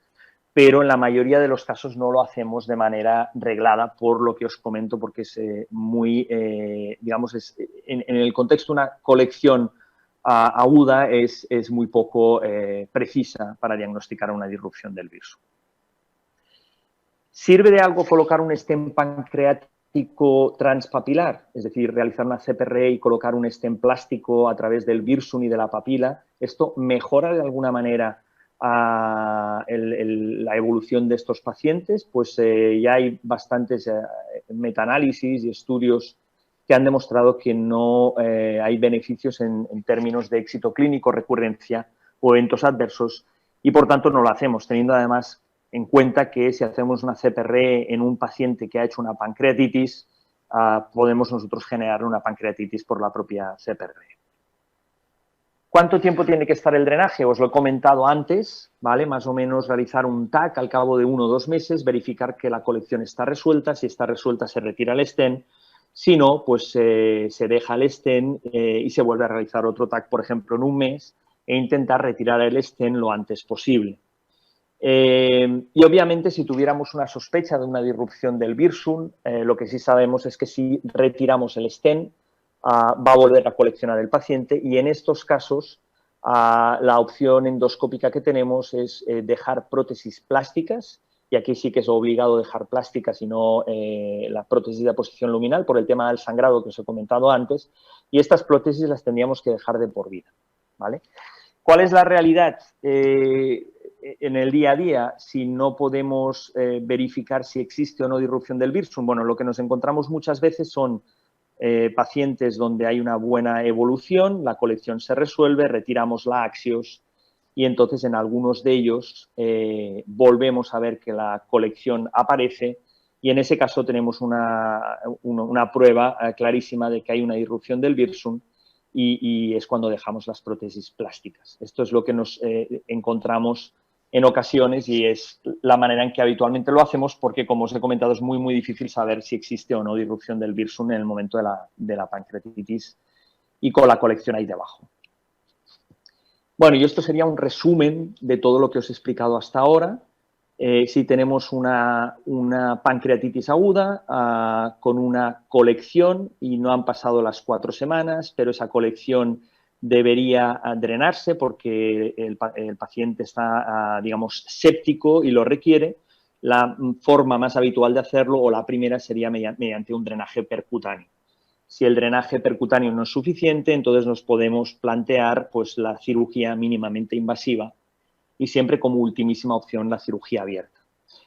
pero en la mayoría de los casos no lo hacemos de manera reglada por lo que os comento, porque es digamos, en el contexto de una colección aguda es muy poco precisa para diagnosticar una disrupción del Wirsung. ¿Sirve de algo colocar un stent pancreático transpapilar? Es decir, realizar una CPRE y colocar un stent plástico a través del Wirsung y de la papila. ¿Esto mejora de alguna manera la evolución de estos pacientes? Pues ya hay bastantes metaanálisis y estudios que han demostrado que no hay beneficios en términos de éxito clínico, recurrencia o eventos adversos y por tanto no lo hacemos, teniendo además en cuenta que si hacemos una CPRE en un paciente que ha hecho una pancreatitis, podemos nosotros generar una pancreatitis por la propia CPRE. ¿Cuánto tiempo tiene que estar el drenaje? Os lo he comentado antes, ¿vale? Más o menos realizar un TAC al cabo de 1 o 2 meses, verificar que la colección está resuelta. Si está resuelta, se retira el stent. Si no, pues se deja el stent y se vuelve a realizar otro TAC, por ejemplo, en 1 mes e intentar retirar el stent lo antes posible. Y obviamente si tuviéramos una sospecha de una disrupción del Wirsung, lo que sí sabemos es que si retiramos el stent va a volver a coleccionar el paciente y en estos casos la opción endoscópica que tenemos es dejar prótesis plásticas y aquí sí que es obligado dejar plásticas y no la prótesis de aposición luminal por el tema del sangrado que os he comentado antes y estas prótesis las tendríamos que dejar de por vida, ¿vale? ¿Cuál es la realidad? En el día a día, si no podemos verificar si existe o no disrupción del Wirsung, bueno, lo que nos encontramos muchas veces son pacientes donde hay una buena evolución, la colección se resuelve, retiramos la Axios y entonces en algunos de ellos volvemos a ver que la colección aparece y en ese caso tenemos una prueba clarísima de que hay una disrupción del Wirsung y es cuando dejamos las prótesis plásticas. Esto es lo que nos encontramos en ocasiones y es la manera en que habitualmente lo hacemos porque, como os he comentado, es muy difícil saber si existe o no disrupción del Wirsung en el momento de la pancreatitis y con la colección ahí debajo. Bueno, y esto sería un resumen de todo lo que os he explicado hasta ahora. Si tenemos una pancreatitis aguda con una colección y no han pasado las 4 semanas, pero esa colección debería drenarse porque el paciente está, digamos, séptico y lo requiere, la forma más habitual de hacerlo, o la primera, sería mediante un drenaje percutáneo. Si el drenaje percutáneo no es suficiente, entonces nos podemos plantear pues, la cirugía mínimamente invasiva y siempre como ultimísima opción la cirugía abierta.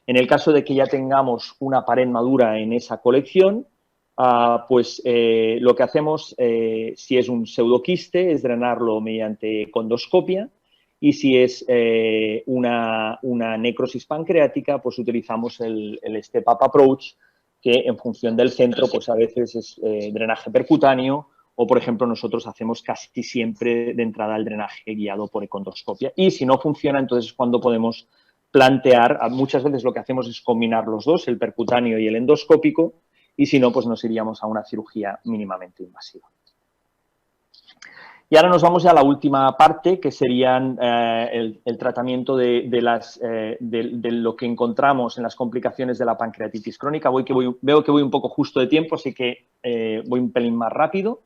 En el caso de que ya tengamos una pared madura en esa colección, pues lo que hacemos, si es un pseudoquiste, es drenarlo mediante condoscopia, y si es una necrosis pancreática, pues utilizamos el step-up approach, que en función del centro, pues a veces es drenaje percutáneo, o, por ejemplo, nosotros hacemos casi siempre de entrada el drenaje guiado por econdoscopia. Y si no funciona, entonces es cuando podemos plantear, muchas veces lo que hacemos es combinar los dos, el percutáneo y el endoscópico, y si no, pues nos iríamos a una cirugía mínimamente invasiva. Y ahora nos vamos ya a la última parte, que serían el tratamiento de lo que encontramos en las complicaciones de la pancreatitis crónica. Veo que voy un poco justo de tiempo, así que voy un pelín más rápido.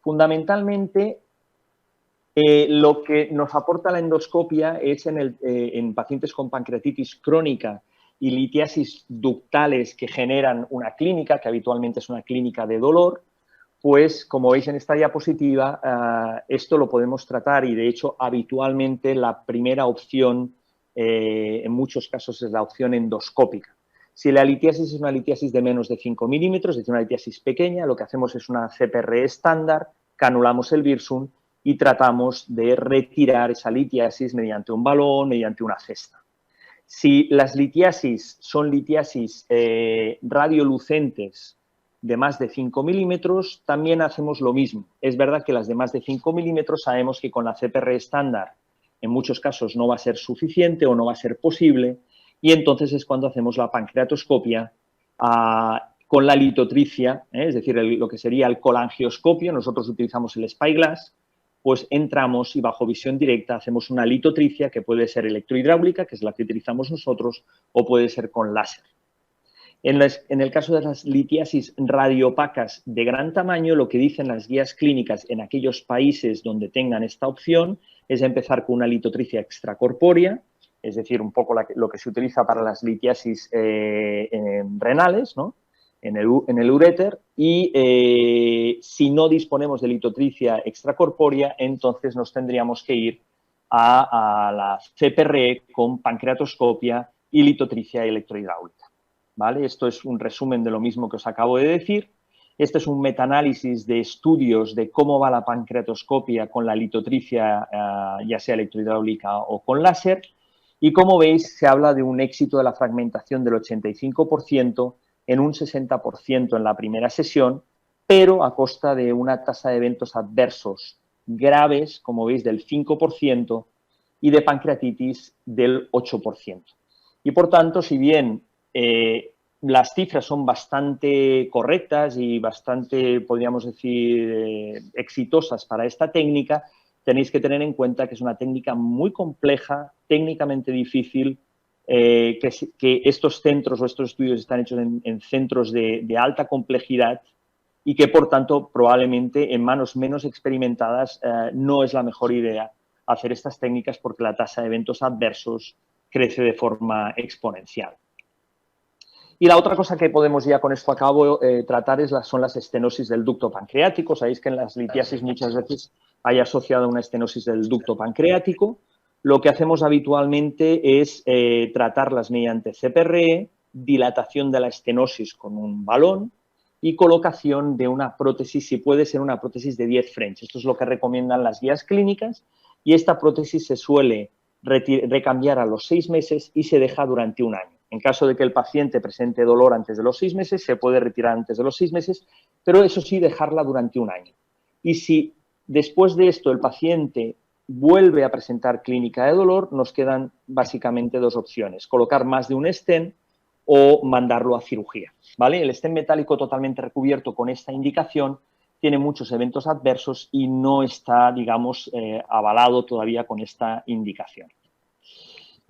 Fundamentalmente, lo que nos aporta la endoscopia es en pacientes con pancreatitis crónica y litiasis ductales que generan una clínica, que habitualmente es una clínica de dolor, pues como veis en esta diapositiva, esto lo podemos tratar, y de hecho habitualmente la primera opción en muchos casos es la opción endoscópica. Si la litiasis es una litiasis de menos de 5 milímetros, es decir, una litiasis pequeña, lo que hacemos es una CPRE estándar, canulamos el virsum y tratamos de retirar esa litiasis mediante un balón, mediante una cesta. Si las litiasis son litiasis radiolucentes de más de 5 milímetros, también hacemos lo mismo. Es verdad que las de más de 5 milímetros sabemos que con la CPR estándar en muchos casos no va a ser suficiente o no va a ser posible, y entonces es cuando hacemos la pancreatoscopia con la litotricia, es decir, lo que sería el colangioscopio. Nosotros utilizamos el Spyglass, pues entramos y bajo visión directa hacemos una litotricia que puede ser electrohidráulica, que es la que utilizamos nosotros, o puede ser con láser. En el caso de las litiasis radiopacas de gran tamaño, lo que dicen las guías clínicas en aquellos países donde tengan esta opción es empezar con una litotricia extracorpórea, es decir, un poco lo que se utiliza para las litiasis renales, ¿no? en el uréter, y si no disponemos de litotricia extracorpórea, entonces nos tendríamos que ir a la CPRE con pancreatoscopia y litotricia electrohidráulica. ¿Vale? Esto es un resumen de lo mismo que os acabo de decir. Este es un metaanálisis de estudios de cómo va la pancreatoscopia con la litotricia, ya sea electrohidráulica o con láser. Y como veis, se habla de un éxito de la fragmentación del 85%, en un 60% en la primera sesión, pero a costa de una tasa de eventos adversos graves, como veis, del 5% y de pancreatitis del 8%. Y por tanto, si bien las cifras son bastante correctas y bastante, podríamos decir, exitosas para esta técnica, tenéis que tener en cuenta que es una técnica muy compleja, técnicamente difícil, que estos centros o estos estudios están hechos en centros de alta complejidad, y que, por tanto, probablemente en manos menos experimentadas no es la mejor idea hacer estas técnicas, porque la tasa de eventos adversos crece de forma exponencial. Y la otra cosa que podemos, ya con esto acabo, tratar son las estenosis del ducto pancreático. Sabéis que en las litiasis muchas veces hay asociada una estenosis del ducto pancreático. Lo que hacemos habitualmente es tratarlas mediante CPRE, dilatación de la estenosis con un balón y colocación de una prótesis, si puede ser una prótesis de 10 French. Esto es lo que recomiendan las guías clínicas, y esta prótesis se suele recambiar a los 6 meses y se deja durante un año. En caso de que el paciente presente dolor antes de los 6 meses, se puede retirar antes de los 6 meses, pero eso sí, dejarla durante un año. Y si después de esto el paciente vuelve a presentar clínica de dolor, nos quedan básicamente 2 opciones: colocar más de un stent o mandarlo a cirugía, ¿vale? El stent metálico totalmente recubierto con esta indicación tiene muchos eventos adversos y no está, digamos, avalado todavía con esta indicación.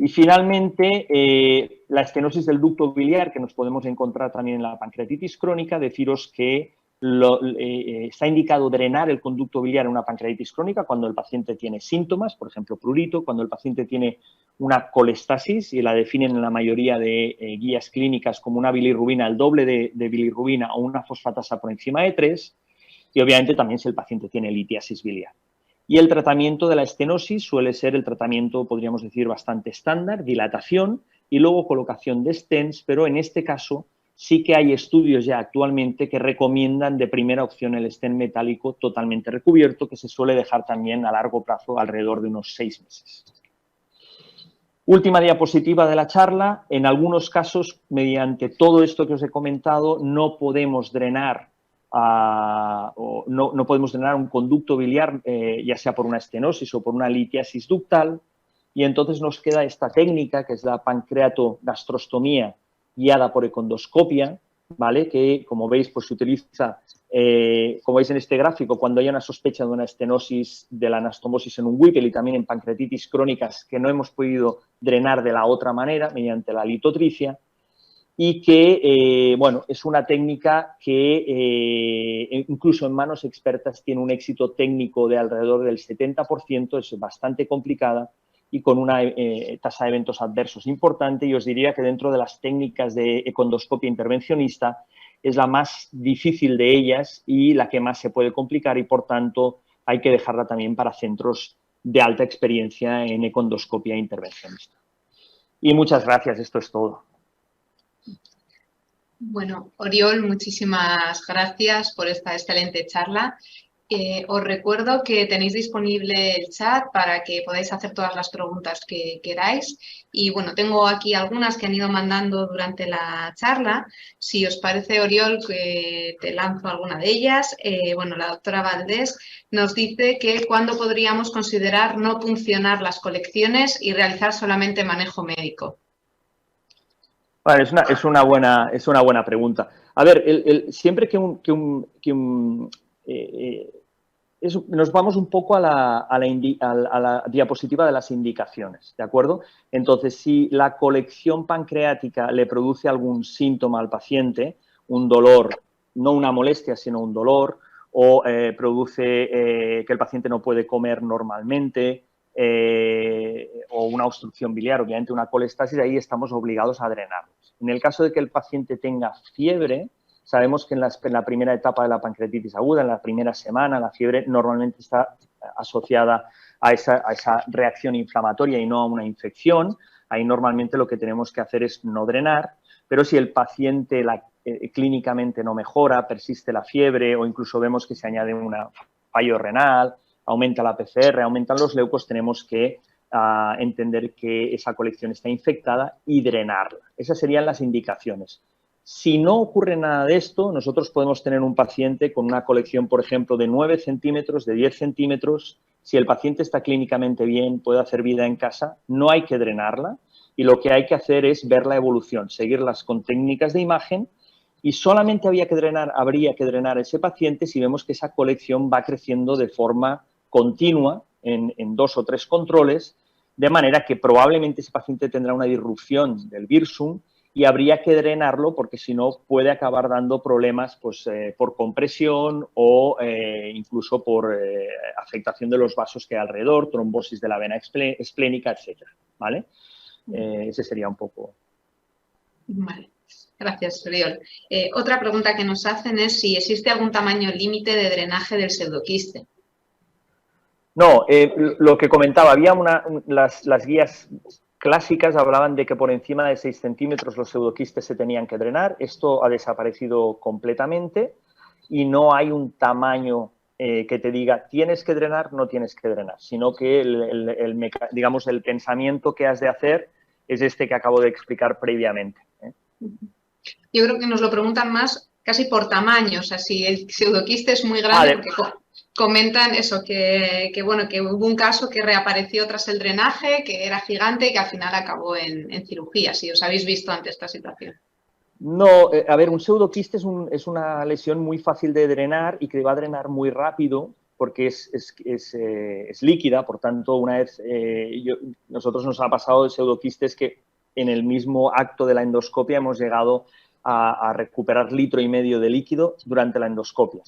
Y finalmente, la estenosis del ducto biliar, que nos podemos encontrar también en la pancreatitis crónica, deciros que está indicado drenar el conducto biliar en una pancreatitis crónica cuando el paciente tiene síntomas, por ejemplo, prurito, cuando el paciente tiene una colestasis, y la definen en la mayoría de guías clínicas como una bilirrubina, el doble de bilirrubina o una fosfatasa por encima de 3, y obviamente también si el paciente tiene litiasis biliar. Y el tratamiento de la estenosis suele ser el tratamiento, podríamos decir, bastante estándar, dilatación y luego colocación de stents, pero en este caso sí que hay estudios ya actualmente que recomiendan de primera opción el stent metálico totalmente recubierto, que se suele dejar también a largo plazo, alrededor de unos 6 meses. Última diapositiva de la charla. En algunos casos, mediante todo esto que os he comentado, no podemos drenar no podemos drenar un conducto biliar, ya sea por una estenosis o por una litiasis ductal, y entonces nos queda esta técnica, que es la pancreatogastrostomía guiada por econdoscopia, ¿vale? Que, como veis, pues se utiliza, como veis en este gráfico, cuando hay una sospecha de una estenosis de la anastomosis en un Whipple y también en pancreatitis crónicas que no hemos podido drenar de la otra manera, mediante la litotricia, y que, bueno, es una técnica que incluso en manos expertas tiene un éxito técnico de alrededor del 70%, es bastante complicada y con una tasa de eventos adversos importante, y os diría que dentro de las técnicas de econdoscopia intervencionista es la más difícil de ellas y la que más se puede complicar, y por tanto hay que dejarla también para centros de alta experiencia en econdoscopia intervencionista. Y muchas gracias, esto es todo. Bueno, Oriol, muchísimas gracias por esta excelente charla. Os recuerdo que tenéis disponible el chat para que podáis hacer todas las preguntas que queráis. Y bueno, tengo aquí algunas que han ido mandando durante la charla. Si os parece, Oriol, que te lanzo alguna de ellas. Bueno, la doctora Valdés nos dice que ¿cuándo podríamos considerar no puncionar las colecciones y realizar solamente manejo médico? Vale, es una buena pregunta. A ver, siempre nos vamos un poco a la diapositiva de las indicaciones, ¿de acuerdo? Entonces, si la colección pancreática le produce algún síntoma al paciente, un dolor, no una molestia, sino un dolor, o produce que el paciente no puede comer normalmente, o una obstrucción biliar, obviamente una colestasis, ahí estamos obligados a drenarlos. En el caso de que el paciente tenga fiebre, sabemos que en la primera etapa de la pancreatitis aguda, en la primera semana, la fiebre normalmente está asociada a esa reacción inflamatoria y no a una infección. Ahí normalmente lo que tenemos que hacer es no drenar, pero si el paciente clínicamente no mejora, persiste la fiebre o incluso vemos que se añade un fallo renal, aumenta la PCR, aumentan los leucos, tenemos que entender que esa colección está infectada y drenarla. Esas serían las indicaciones. Si no ocurre nada de esto, nosotros podemos tener un paciente con una colección, por ejemplo, de 9 centímetros, de 10 centímetros. Si el paciente está clínicamente bien, puede hacer vida en casa, no hay que drenarla y lo que hay que hacer es ver la evolución, seguirlas con técnicas de imagen, y solamente habría que drenar a ese paciente si vemos que esa colección va creciendo de forma continua en 2 o 3 controles, de manera que probablemente ese paciente tendrá una disrupción del virsum y habría que drenarlo porque si no puede acabar dando problemas pues, por compresión o incluso por afectación de los vasos que hay alrededor, trombosis de la vena esplénica, etcétera, ¿vale? Ese sería un poco. Vale, gracias, Oriol. Otra pregunta que nos hacen es si existe algún tamaño límite de drenaje del pseudoquiste. No, lo que comentaba, había las guías clásicas hablaban de que por encima de 6 centímetros los pseudoquistes se tenían que drenar. Esto ha desaparecido completamente y no hay un tamaño que te diga tienes que drenar, no tienes que drenar, sino que digamos, el pensamiento que has de hacer es este que acabo de explicar previamente. Yo creo que nos lo preguntan más casi por tamaño, o sea, si el pseudoquiste es muy grande, porque comentan eso, que hubo un caso que reapareció tras el drenaje, que era gigante y que al final acabó en cirugía, si os habéis visto ante esta situación. No, a ver, un pseudoquiste es una lesión muy fácil de drenar y que va a drenar muy rápido porque es líquida, por tanto, una vez nosotros nos ha pasado de pseudoquistes que en el mismo acto de la endoscopia hemos llegado a recuperar 1,5 litros de líquido durante la endoscopia.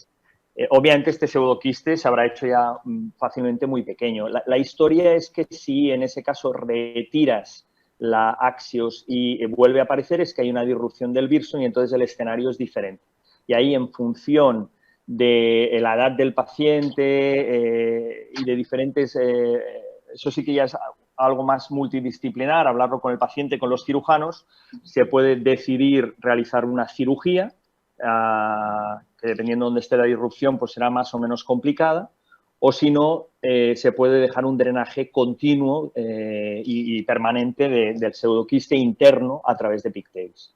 Obviamente este pseudoquiste se habrá hecho ya fácilmente muy pequeño. La historia es que si en ese caso retiras la axios y vuelve a aparecer, es que hay una disrupción del Wirsung y entonces el escenario es diferente. Y ahí, en función de la edad del paciente y de diferentes... eso sí que ya es algo más multidisciplinar, hablarlo con el paciente, con los cirujanos, se puede decidir realizar una cirugía, que dependiendo de dónde esté la disrupción, pues será más o menos complicada, o si no, se puede dejar un drenaje continuo y permanente del pseudoquiste interno a través de pigtails.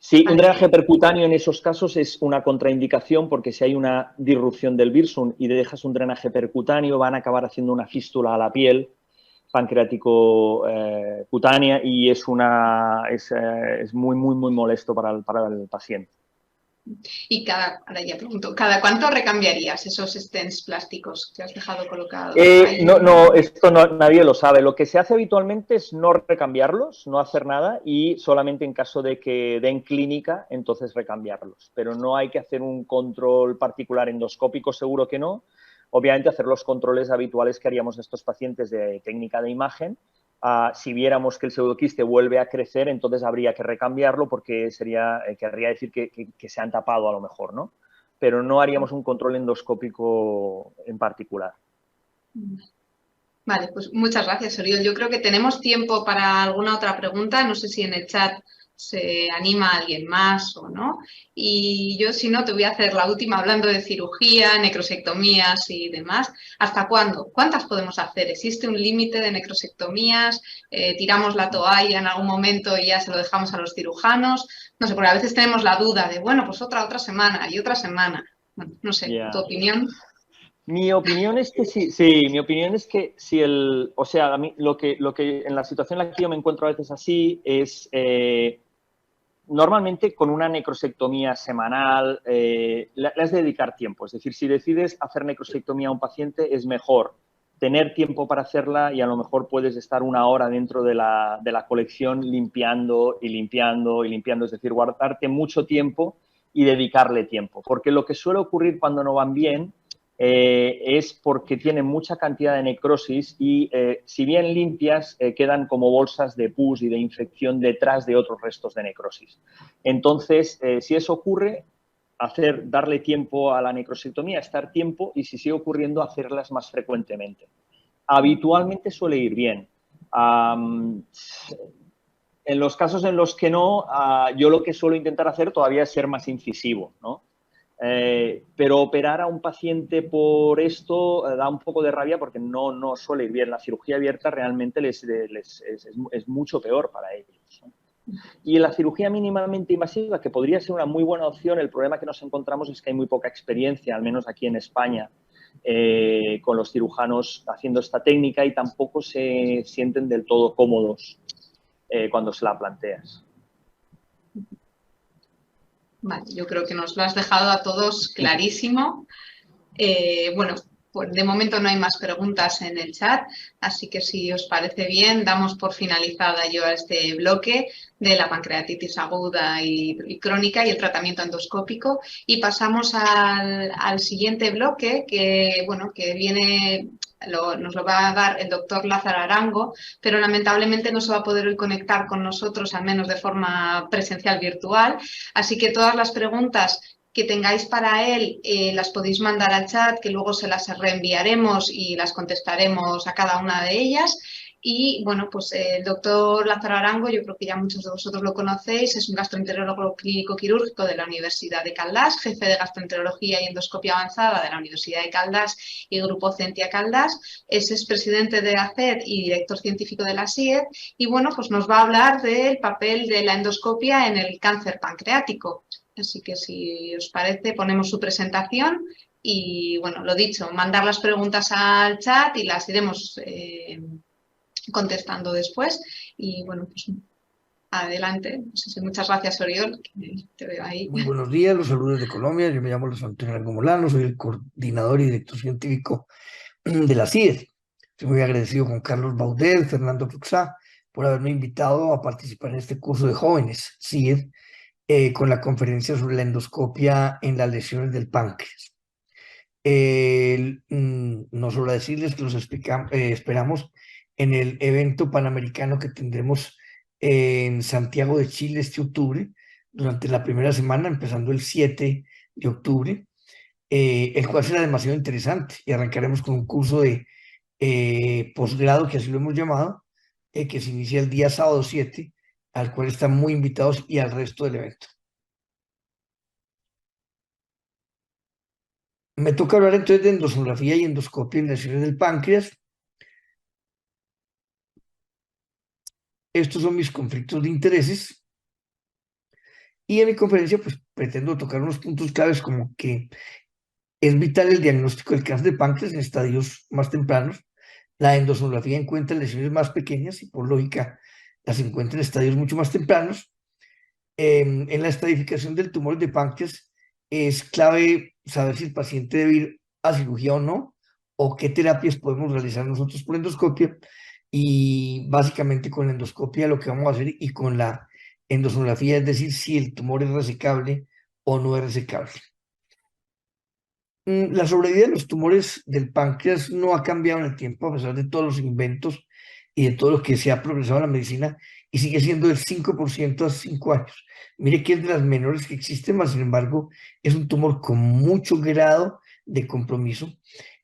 Sí, un drenaje percutáneo en esos casos es una contraindicación porque si hay una disrupción del Wirsung y dejas un drenaje percutáneo van a acabar haciendo una fístula a la piel pancreático cutánea y es muy molesto para el paciente. Y ahora ya pregunto, ¿cada cuánto recambiarías esos stents plásticos que has dejado colocados? Esto nadie lo sabe. Lo que se hace habitualmente es no recambiarlos, no hacer nada y solamente en caso de que den clínica, entonces recambiarlos. Pero no hay que hacer un control particular endoscópico, seguro que no. Obviamente hacer los controles habituales que haríamos estos pacientes de técnica de imagen. Si viéramos que el pseudoquiste vuelve a crecer, entonces habría que recambiarlo porque querría decir que se han tapado a lo mejor, ¿no? Pero no haríamos un control endoscópico en particular. Vale, pues muchas gracias, Oriol. Yo creo que tenemos tiempo para alguna otra pregunta. No sé si en el chat se anima alguien más o no. Y yo, si no, te voy a hacer la última hablando de cirugía, necrosectomías y demás. ¿Hasta cuándo? ¿Cuántas podemos hacer? ¿Existe un límite de necrosectomías? ¿Tiramos la toalla en algún momento y ya se lo dejamos a los cirujanos? No sé, porque a veces tenemos la duda de, bueno, pues otra semana y otra semana. Bueno, no sé, ¿tu opinión? Mi opinión es que sí, mi opinión es que si o sea, a mí lo que en la situación en la que yo me encuentro a veces así es normalmente con una necrosectomía semanal le has de dedicar tiempo. Es decir, si decides hacer necrosectomía a un paciente es mejor tener tiempo para hacerla y a lo mejor puedes estar 1 hora dentro de la colección limpiando y limpiando y limpiando. Es decir, guardarte mucho tiempo y dedicarle tiempo. Porque lo que suele ocurrir cuando no van bien es porque tienen mucha cantidad de necrosis y si bien limpias, quedan como bolsas de pus y de infección detrás de otros restos de necrosis. Entonces, si eso ocurre, darle tiempo a la necrosectomía, estar tiempo y si sigue ocurriendo, hacerlas más frecuentemente. Habitualmente suele ir bien. En los casos en los que no, yo lo que suelo intentar hacer todavía es ser más incisivo, ¿no? Pero operar a un paciente por esto da un poco de rabia porque no suele ir bien. La cirugía abierta realmente es mucho peor para ellos, ¿no? Y en la cirugía mínimamente invasiva, que podría ser una muy buena opción, el problema que nos encontramos es que hay muy poca experiencia, al menos aquí en España, con los cirujanos haciendo esta técnica y tampoco se sienten del todo cómodos cuando se la planteas. Vale, yo creo que nos lo has dejado a todos clarísimo. Bueno, pues de momento no hay más preguntas en el chat, así que si os parece bien, damos por finalizada yo este bloque de la pancreatitis aguda y crónica y el tratamiento endoscópico y pasamos al siguiente bloque que viene... nos lo va a dar el doctor Lázaro Arango, pero lamentablemente no se va a poder hoy conectar con nosotros, al menos de forma presencial virtual. Así que todas las preguntas que tengáis para él las podéis mandar al chat, que luego se las reenviaremos y las contestaremos a cada una de ellas. Y bueno, pues el doctor Lázaro Arango, yo creo que ya muchos de vosotros lo conocéis, es un gastroenterólogo clínico quirúrgico de la Universidad de Caldas, jefe de gastroenterología y endoscopia avanzada de la Universidad de Caldas y Grupo Centia Caldas, es expresidente de ACED y director científico de la SIED y bueno, pues nos va a hablar del papel de la endoscopia en el cáncer pancreático. Así que si os parece ponemos su presentación y bueno, lo dicho, mandar las preguntas al chat y las iremos contestando después y bueno, pues Adelante. Muchas gracias, Oriol. Te veo ahí. Muy buenos días, los saludos de Colombia. Yo me llamo Luis Antonio Arango Molano, soy el coordinador y director científico de la CIED. Estoy muy agradecido con Carlos Baudet, Fernando Fuxá, por haberme invitado a participar en este curso de jóvenes CIED con la conferencia sobre la endoscopia en las lesiones del páncreas. No sobra decirles que los esperamos en el evento panamericano que tendremos en Santiago de Chile este octubre, durante la primera semana, empezando el 7 de octubre, el cual será demasiado interesante, y arrancaremos con un curso de posgrado, que así lo hemos llamado, que se inicia el día sábado 7, al cual están muy invitados, y al resto del evento. Me toca hablar entonces de endosonografía y endoscopia en lesiones del páncreas. Estos son mis conflictos de intereses. Y en mi conferencia pues pretendo tocar unos puntos claves, como que es vital el diagnóstico del cáncer de páncreas en estadios más tempranos. La endosonografía encuentra lesiones más pequeñas y por lógica las encuentra en estadios mucho más tempranos. En la estadificación del tumor de páncreas es clave saber si el paciente debe ir a cirugía o no, o qué terapias podemos realizar nosotros por endoscopia. Y básicamente con la endoscopia lo que vamos a hacer, y con la endosonografía, es decir, si el tumor es resecable o no es resecable. La sobrevida de los tumores del páncreas no ha cambiado en el tiempo, a pesar de todos los inventos y de todo lo que se ha progresado en la medicina, y sigue siendo del 5% a 5 años. Mire que es de las menores que existen, mas sin embargo es un tumor con mucho grado de compromiso,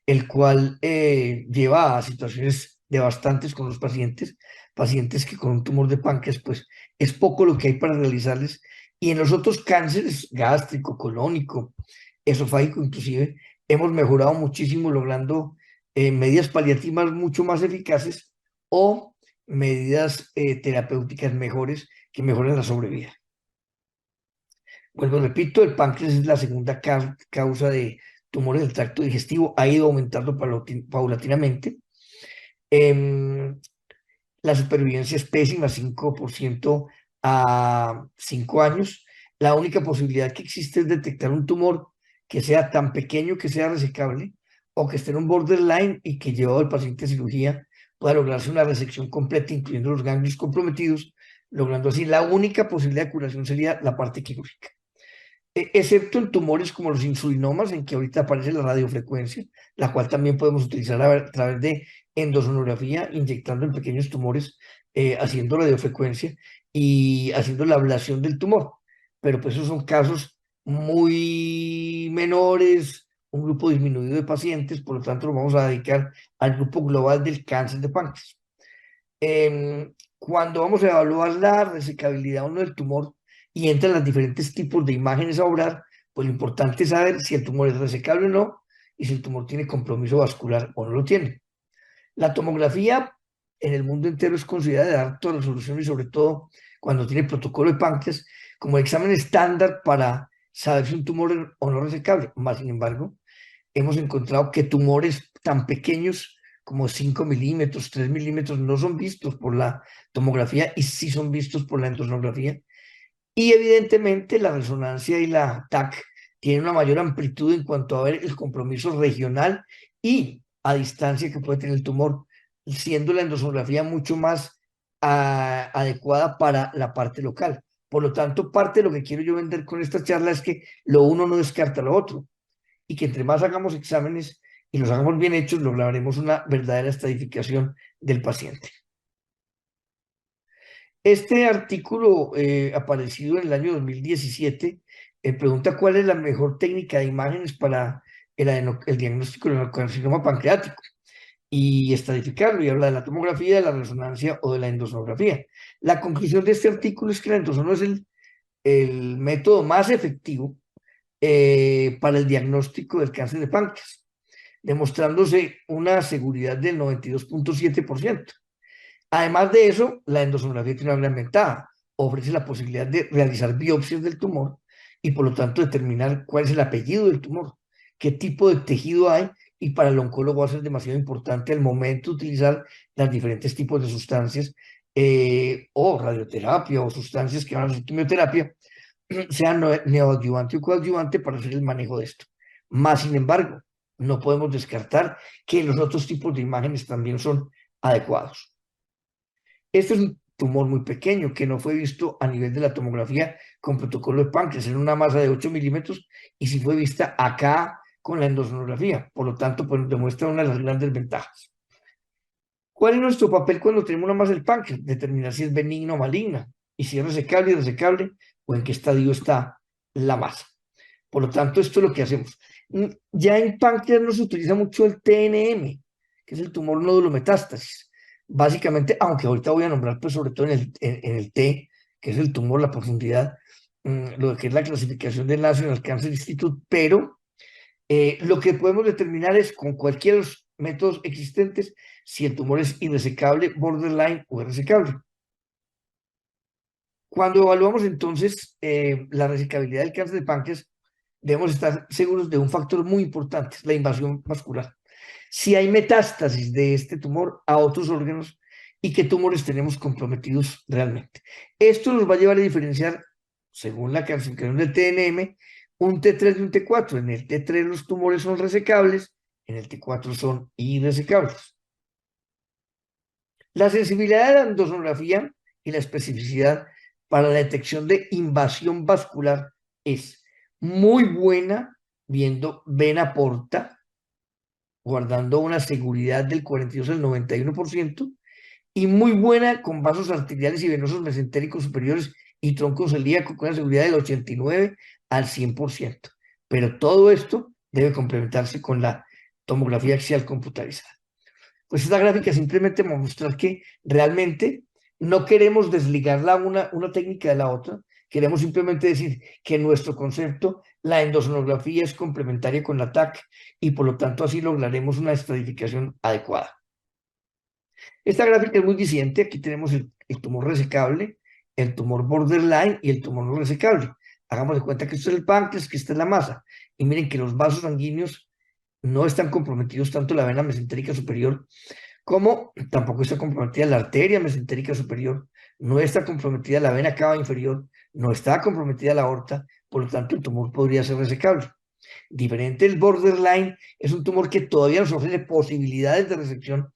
el cual lleva a situaciones devastantes con los pacientes que con un tumor de páncreas pues es poco lo que hay para realizarles. Y en los otros cánceres, gástrico, colónico, esofágico inclusive, hemos mejorado muchísimo, logrando medidas paliativas mucho más eficaces, o medidas terapéuticas mejores que mejoran la sobrevida. Vuelvo, repito, el páncreas es la segunda causa de tumores del tracto digestivo, ha ido aumentando paulatinamente. La supervivencia es pésima, 5% a 5 años. La única posibilidad que existe es detectar un tumor que sea tan pequeño que sea resecable, o que esté en un borderline y que, llevado al paciente a cirugía, pueda lograrse una resección completa, incluyendo los ganglios comprometidos, logrando así la única posibilidad de curación sería la parte quirúrgica. Excepto en tumores como los insulinomas, en que ahorita aparece la radiofrecuencia, la cual también podemos utilizar a través de endosonografía, inyectando en pequeños tumores, haciendo radiofrecuencia y haciendo la ablación del tumor. Pero pues esos son casos muy menores, un grupo disminuido de pacientes, por lo tanto nos vamos a dedicar al grupo global del cáncer de páncreas. Cuando vamos a evaluar la resecabilidad o no del tumor, y entran los diferentes tipos de imágenes a obrar, pues lo importante es saber si el tumor es resecable o no, y si el tumor tiene compromiso vascular o no lo tiene. La tomografía en el mundo entero es considerada de alta resolución, y sobre todo cuando tiene protocolo de páncreas, como examen estándar para saber si un tumor es o no resecable. Más sin embargo, hemos encontrado que tumores tan pequeños como 5 milímetros, 3 milímetros, no son vistos por la tomografía, y sí son vistos por la endosonografía. Y evidentemente la resonancia y la TAC tienen una mayor amplitud en cuanto a ver el compromiso regional y a distancia que puede tener el tumor, siendo la endosonografía mucho más adecuada para la parte local. Por lo tanto, parte de lo que quiero yo vender con esta charla es que lo uno no descarta lo otro, y que entre más hagamos exámenes y los hagamos bien hechos, lograremos una verdadera estadificación del paciente. Este artículo, aparecido en el año 2017, pregunta cuál es la mejor técnica de imágenes para el diagnóstico del adenocarcinoma pancreático y estadificarlo, y habla de la tomografía, de la resonancia o de la endosonografía. La conclusión de este artículo es que la endosonografía es el método más efectivo para el diagnóstico del cáncer de páncreas, demostrándose una seguridad del 92.7%. Además de eso, la endosonografía tiene una gran ventaja: ofrece la posibilidad de realizar biopsias del tumor y por lo tanto determinar cuál es el apellido del tumor, qué tipo de tejido hay, y para el oncólogo va a ser demasiado importante al momento de utilizar los diferentes tipos de sustancias o radioterapia o sustancias que van a hacer quimioterapia, sea neoadyuvante o coadyuvante para hacer el manejo de esto. Más sin embargo, no podemos descartar que los otros tipos de imágenes también son adecuados. Este es un tumor muy pequeño que no fue visto a nivel de la tomografía con protocolo de páncreas, en una masa de 8 milímetros, y sí fue vista acá con la endosonografía. Por lo tanto, pues demuestra una de las grandes ventajas. ¿Cuál es nuestro papel cuando tenemos una masa del páncreas? Determinar si es benigna o maligna, y si es resecable y resecable, o en qué estadio está la masa. Por lo tanto, esto es lo que hacemos. Ya en páncreas no se utiliza mucho el TNM, que es el tumor nódulo metástasis. Básicamente, aunque ahorita voy a nombrar, pues sobre todo en el T, que es el tumor, la profundidad, lo que es la clasificación del National Cancer Institute, pero lo que podemos determinar es con cualquiera de los métodos existentes si el tumor es irresecable, borderline o irresecable. Cuando evaluamos entonces la resecabilidad del cáncer de páncreas, debemos estar seguros de un factor muy importante, la invasión vascular. Si hay metástasis de este tumor a otros órganos y qué tumores tenemos comprometidos realmente. Esto nos va a llevar a diferenciar, según la clasificación del TNM, un T3 y un T4. En el T3 los tumores son resecables, en el T4 son irresecables. La sensibilidad de la endosonografía y la especificidad para la detección de invasión vascular es muy buena viendo vena porta, guardando una seguridad del 42 al 91%, y muy buena con vasos arteriales y venosos mesentéricos superiores y tronco celíaco con una seguridad del 89 al 100%. Pero todo esto debe complementarse con la tomografía axial computarizada. Pues esta gráfica simplemente va a mostrar que realmente no queremos desligarla una técnica de la otra, queremos simplemente decir que en nuestro concepto la endosonografía es complementaria con la TAC y por lo tanto así lograremos una estratificación adecuada. Esta gráfica es muy disidente. Aquí tenemos el tumor resecable, el tumor borderline y el tumor no resecable. Hagamos de cuenta que esto es el páncreas, que esta es la masa. Y miren que los vasos sanguíneos no están comprometidos tanto la vena mesentérica superior como tampoco está comprometida la arteria mesentérica superior, no está comprometida la vena cava inferior, no está comprometida la aorta, por lo tanto el tumor podría ser resecable. Diferente el borderline, es un tumor que todavía nos ofrece posibilidades de resección,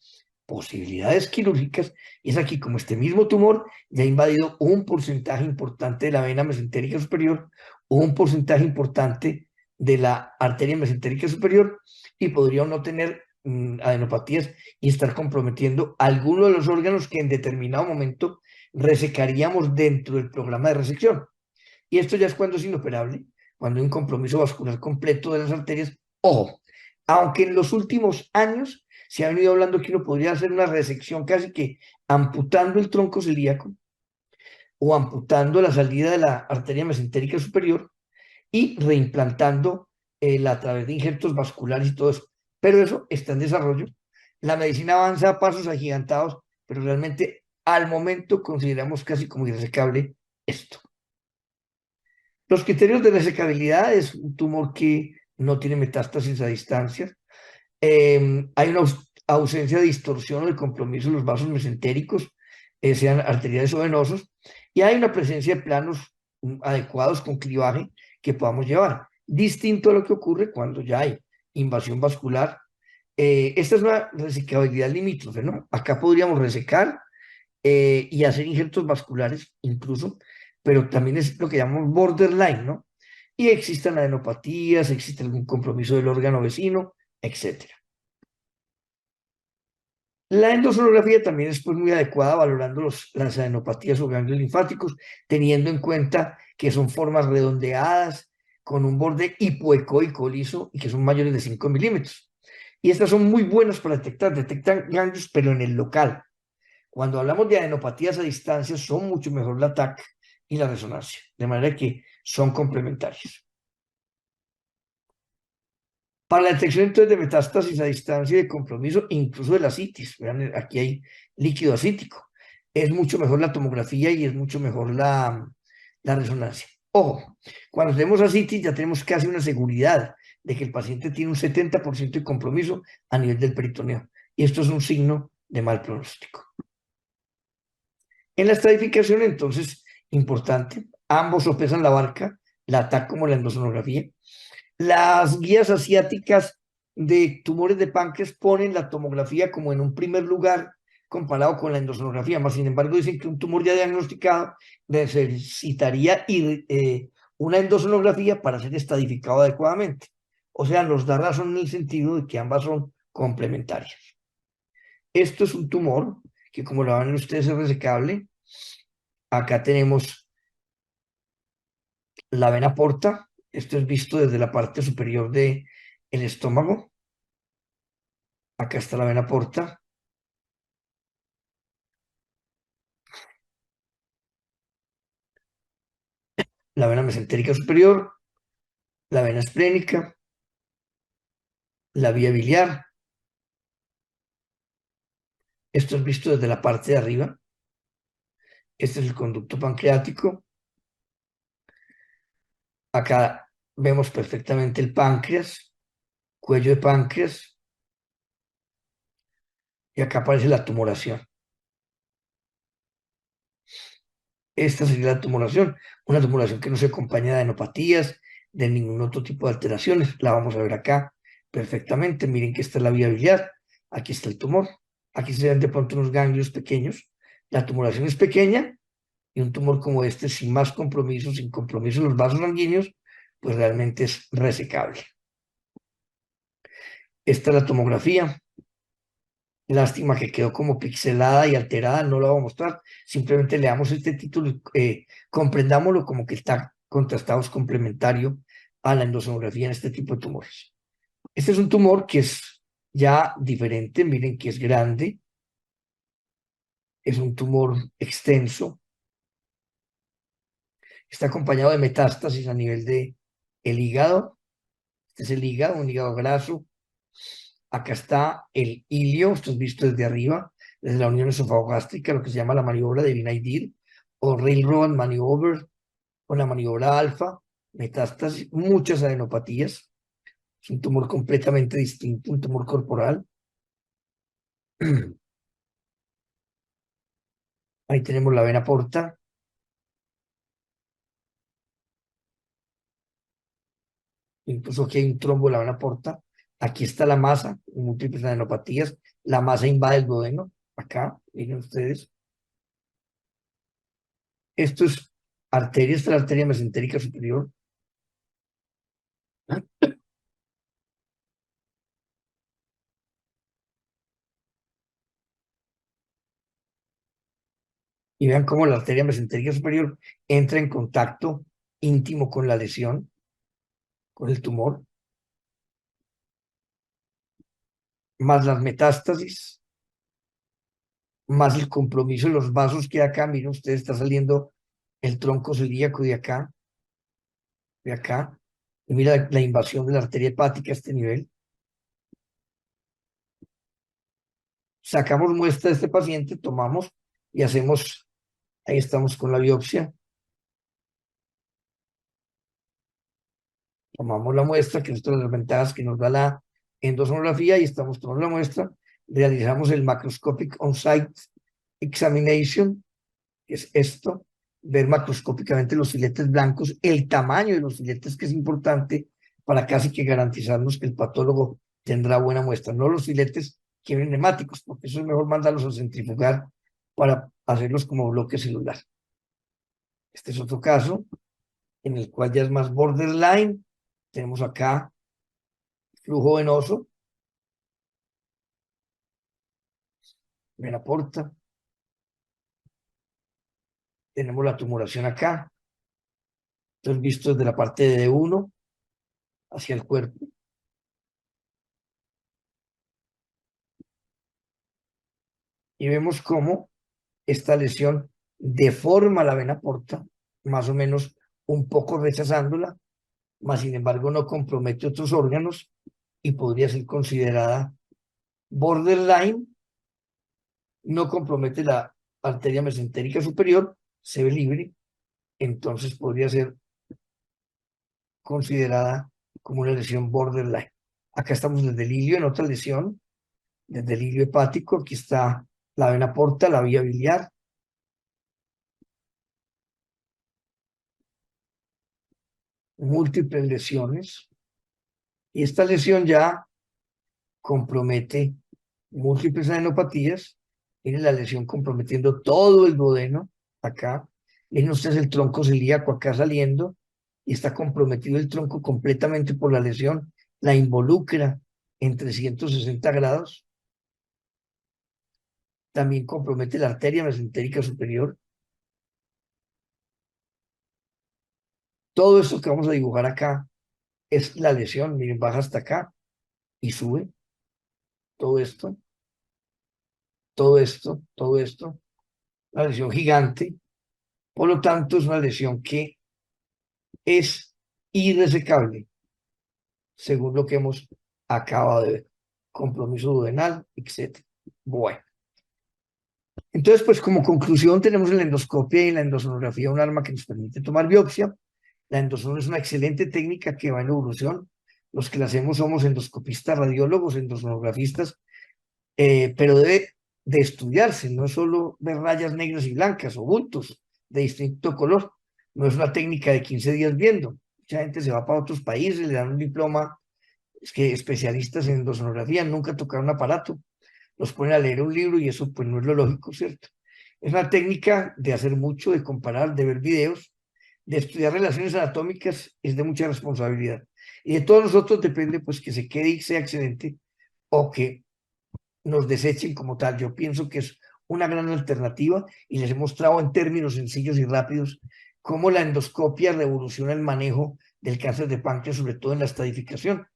posibilidades quirúrgicas, y es aquí como este mismo tumor ya ha invadido un porcentaje importante de la vena mesentérica superior, un porcentaje importante de la arteria mesentérica superior, y podría no tener adenopatías y estar comprometiendo alguno de los órganos que en determinado momento resecaríamos dentro del programa de resección. Y esto ya es cuando es inoperable, cuando hay un compromiso vascular completo de las arterias. Ojo, aunque en los últimos años se ha venido hablando que uno podría hacer una resección casi que amputando el tronco celíaco o amputando la salida de la arteria mesentérica superior y reimplantando a través de injertos vasculares y todo eso. Pero eso está en desarrollo. La medicina avanza a pasos agigantados, pero realmente al momento consideramos casi como irresecable esto. Los criterios de resecabilidad es un tumor que no tiene metástasis a distancia. Hay una ausencia de distorsión o de compromiso de los vasos mesentéricos, sean arteriales o venosos, y hay una presencia de planos adecuados con clivaje que podamos llevar. Distinto a lo que ocurre cuando ya hay invasión vascular. Esta es una resecabilidad limítrofe, ¿no? Acá podríamos resecar y hacer injertos vasculares incluso, pero también es lo que llamamos borderline, ¿no? Y existen adenopatías, existe algún compromiso del órgano vecino, etc. La endosonografía también es pues muy adecuada valorando las adenopatías o ganglios linfáticos, teniendo en cuenta que son formas redondeadas, con un borde hipoecoico liso y que son mayores de 5 milímetros. Y estas son muy buenas para detectan ganglios, pero en el local. Cuando hablamos de adenopatías a distancia, son mucho mejor la TAC y la resonancia, de manera que son complementarias. Para la detección entonces de metástasis a distancia y de compromiso, incluso de la citis, vean, aquí hay líquido acítico, es mucho mejor la tomografía y es mucho mejor la resonancia. Ojo, cuando tenemos ascitis ya tenemos casi una seguridad de que el paciente tiene un 70% de compromiso a nivel del peritoneo, y esto es un signo de mal pronóstico. En la estratificación, entonces, importante, ambos sopesan la barca, la TAC como la endosonografía. Las guías asiáticas de tumores de páncreas ponen la tomografía como en un primer lugar comparado con la endosonografía, más sin embargo dicen que un tumor ya diagnosticado necesitaría una endosonografía para ser estadificado adecuadamente. O sea, nos da razón en el sentido de que ambas son complementarias. Esto es un tumor que, como lo ven ustedes, es resecable. Acá tenemos la vena porta. Esto es visto desde la parte superior del estómago. Acá está la vena porta. La vena mesentérica superior, la vena esplénica, la vía biliar. Esto es visto desde la parte de arriba. Este es el conducto pancreático. Acá vemos perfectamente el páncreas, cuello de páncreas. Y acá aparece la tumoración. Esta sería la tumoración, una tumoración que no se acompaña de adenopatías, de ningún otro tipo de alteraciones. La vamos a ver acá perfectamente. Miren que esta es la vía biliar, aquí está el tumor. Aquí se ven de pronto unos ganglios pequeños. La tumoración es pequeña y un tumor como este, sin más compromiso, sin compromiso en los vasos sanguíneos, pues realmente es resecable. Esta es la tomografía. Lástima que quedó como pixelada y alterada, no la voy a mostrar. Simplemente le damos este título y comprendámoslo como que está contrastado, es complementario a la endosonografía en este tipo de tumores. Este es un tumor que es ya diferente, miren que es grande, es un tumor extenso, está acompañado de metástasis a nivel de el hígado. Este es el hígado, un hígado graso. Acá está el ilio, esto es visto desde arriba, desde la unión esofagogástrica, lo que se llama la maniobra de Vinaigdir, o Railroad Maneuver, o la maniobra alfa, metástasis, muchas adenopatías. Es un tumor completamente distinto, un tumor corporal. Ahí tenemos la vena porta. Incluso aquí hay un trombo de la vena porta. Aquí está la masa, múltiples adenopatías. La masa invade el duodeno. Acá, miren ustedes. Esto es arteria, esta es la arteria mesentérica superior. Y vean cómo la arteria mesentérica superior entra en contacto íntimo con la lesión, con el tumor, más las metástasis, más el compromiso de los vasos que acá. Miren ustedes, está saliendo el tronco celíaco de acá, y mira la invasión de la arteria hepática a este nivel. Sacamos muestra de este paciente, tomamos y hacemos, ahí estamos con la biopsia. Tomamos la muestra, que es otra de las ventajas que nos da la endosonografía, y estamos tomando la muestra, realizamos el macroscopic on-site examination, que es esto, ver macroscópicamente los filetes blancos, el tamaño de los filetes, que es importante para casi que garantizarnos que el patólogo tendrá buena muestra, no los filetes que vienen hemáticos, porque eso es mejor mandarlos a centrifugar para hacerlos como bloque celular. Este es otro caso en el cual ya es más borderline. Tenemos acá flujo venoso, vena porta. Tenemos la tumoración acá. Esto es visto desde la parte de D1 hacia el cuerpo. Y vemos cómo esta lesión deforma la vena porta, más o menos un poco rechazándola, mas sin embargo no compromete otros órganos y podría ser considerada borderline. No compromete la arteria mesentérica superior, se ve libre, entonces podría ser considerada como una lesión borderline. Acá estamos desde el ilio en otra lesión, desde el ilio hepático. Aquí está la vena porta, la vía biliar. múltiples lesiones, y esta lesión ya compromete múltiples adenopatías. Miren la lesión comprometiendo todo el duodeno acá. Miren ustedes el tronco celíaco acá saliendo y está comprometido el tronco completamente por la lesión. La involucra en 360 grados. También compromete la arteria mesentérica superior. Todo esto que vamos a dibujar acá es la lesión. Miren, baja hasta acá y sube. Todo esto, todo esto, todo esto. Una lesión gigante. Por lo tanto, es una lesión que es irresecable, según lo que hemos acabado de ver. Compromiso duodenal, etc. Bueno. Entonces, pues como conclusión tenemos en la endoscopia y en la endosonografía un arma que nos permite tomar biopsia. La endosonografía es una excelente técnica que va en evolución. Los que la hacemos somos endoscopistas, radiólogos, endosonografistas, pero debe de estudiarse, no es solo ver rayas negras y blancas o bultos de distinto color. No es una técnica de 15 días viendo. Mucha gente se va para otros países, le dan un diploma, es que especialistas en endosonografía nunca tocaron un aparato, los ponen a leer un libro y eso pues no es lo lógico, ¿cierto? Es una técnica de hacer mucho, de comparar, de ver videos, de estudiar relaciones anatómicas, es de mucha responsabilidad. Y de todos nosotros depende pues que se quede y sea excelente o que nos desechen como tal. Yo pienso que es una gran alternativa y les he mostrado en términos sencillos y rápidos cómo la endoscopia revoluciona el manejo del cáncer de páncreas, sobre todo en la estadificación.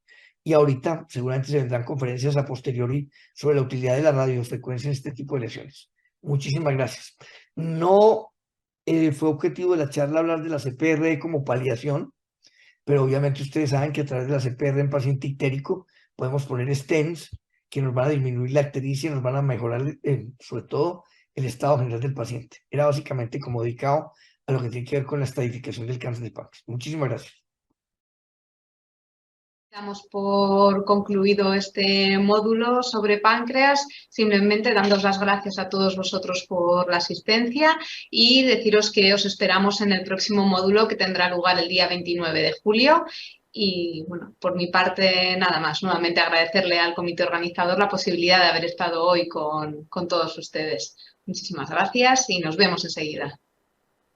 Y ahorita seguramente se vendrán conferencias a posteriori sobre la utilidad de la radiofrecuencia en este tipo de lesiones. Muchísimas gracias. No fue objetivo de la charla hablar de la CPR como paliación, pero obviamente ustedes saben que a través de la CPR en paciente ictérico podemos poner stents que nos van a disminuir la ictericia, nos van a mejorar sobre todo el estado general del paciente. Era básicamente como dedicado a lo que tiene que ver con la estadificación del cáncer de páncreas. Muchísimas gracias. Damos por concluido este módulo sobre páncreas, simplemente dándos las gracias a todos vosotros por la asistencia y deciros que os esperamos en el próximo módulo que tendrá lugar el día 29 de julio. Y bueno, por mi parte nada más, nuevamente agradecerle al comité organizador la posibilidad de haber estado hoy con todos ustedes. Muchísimas gracias y nos vemos enseguida.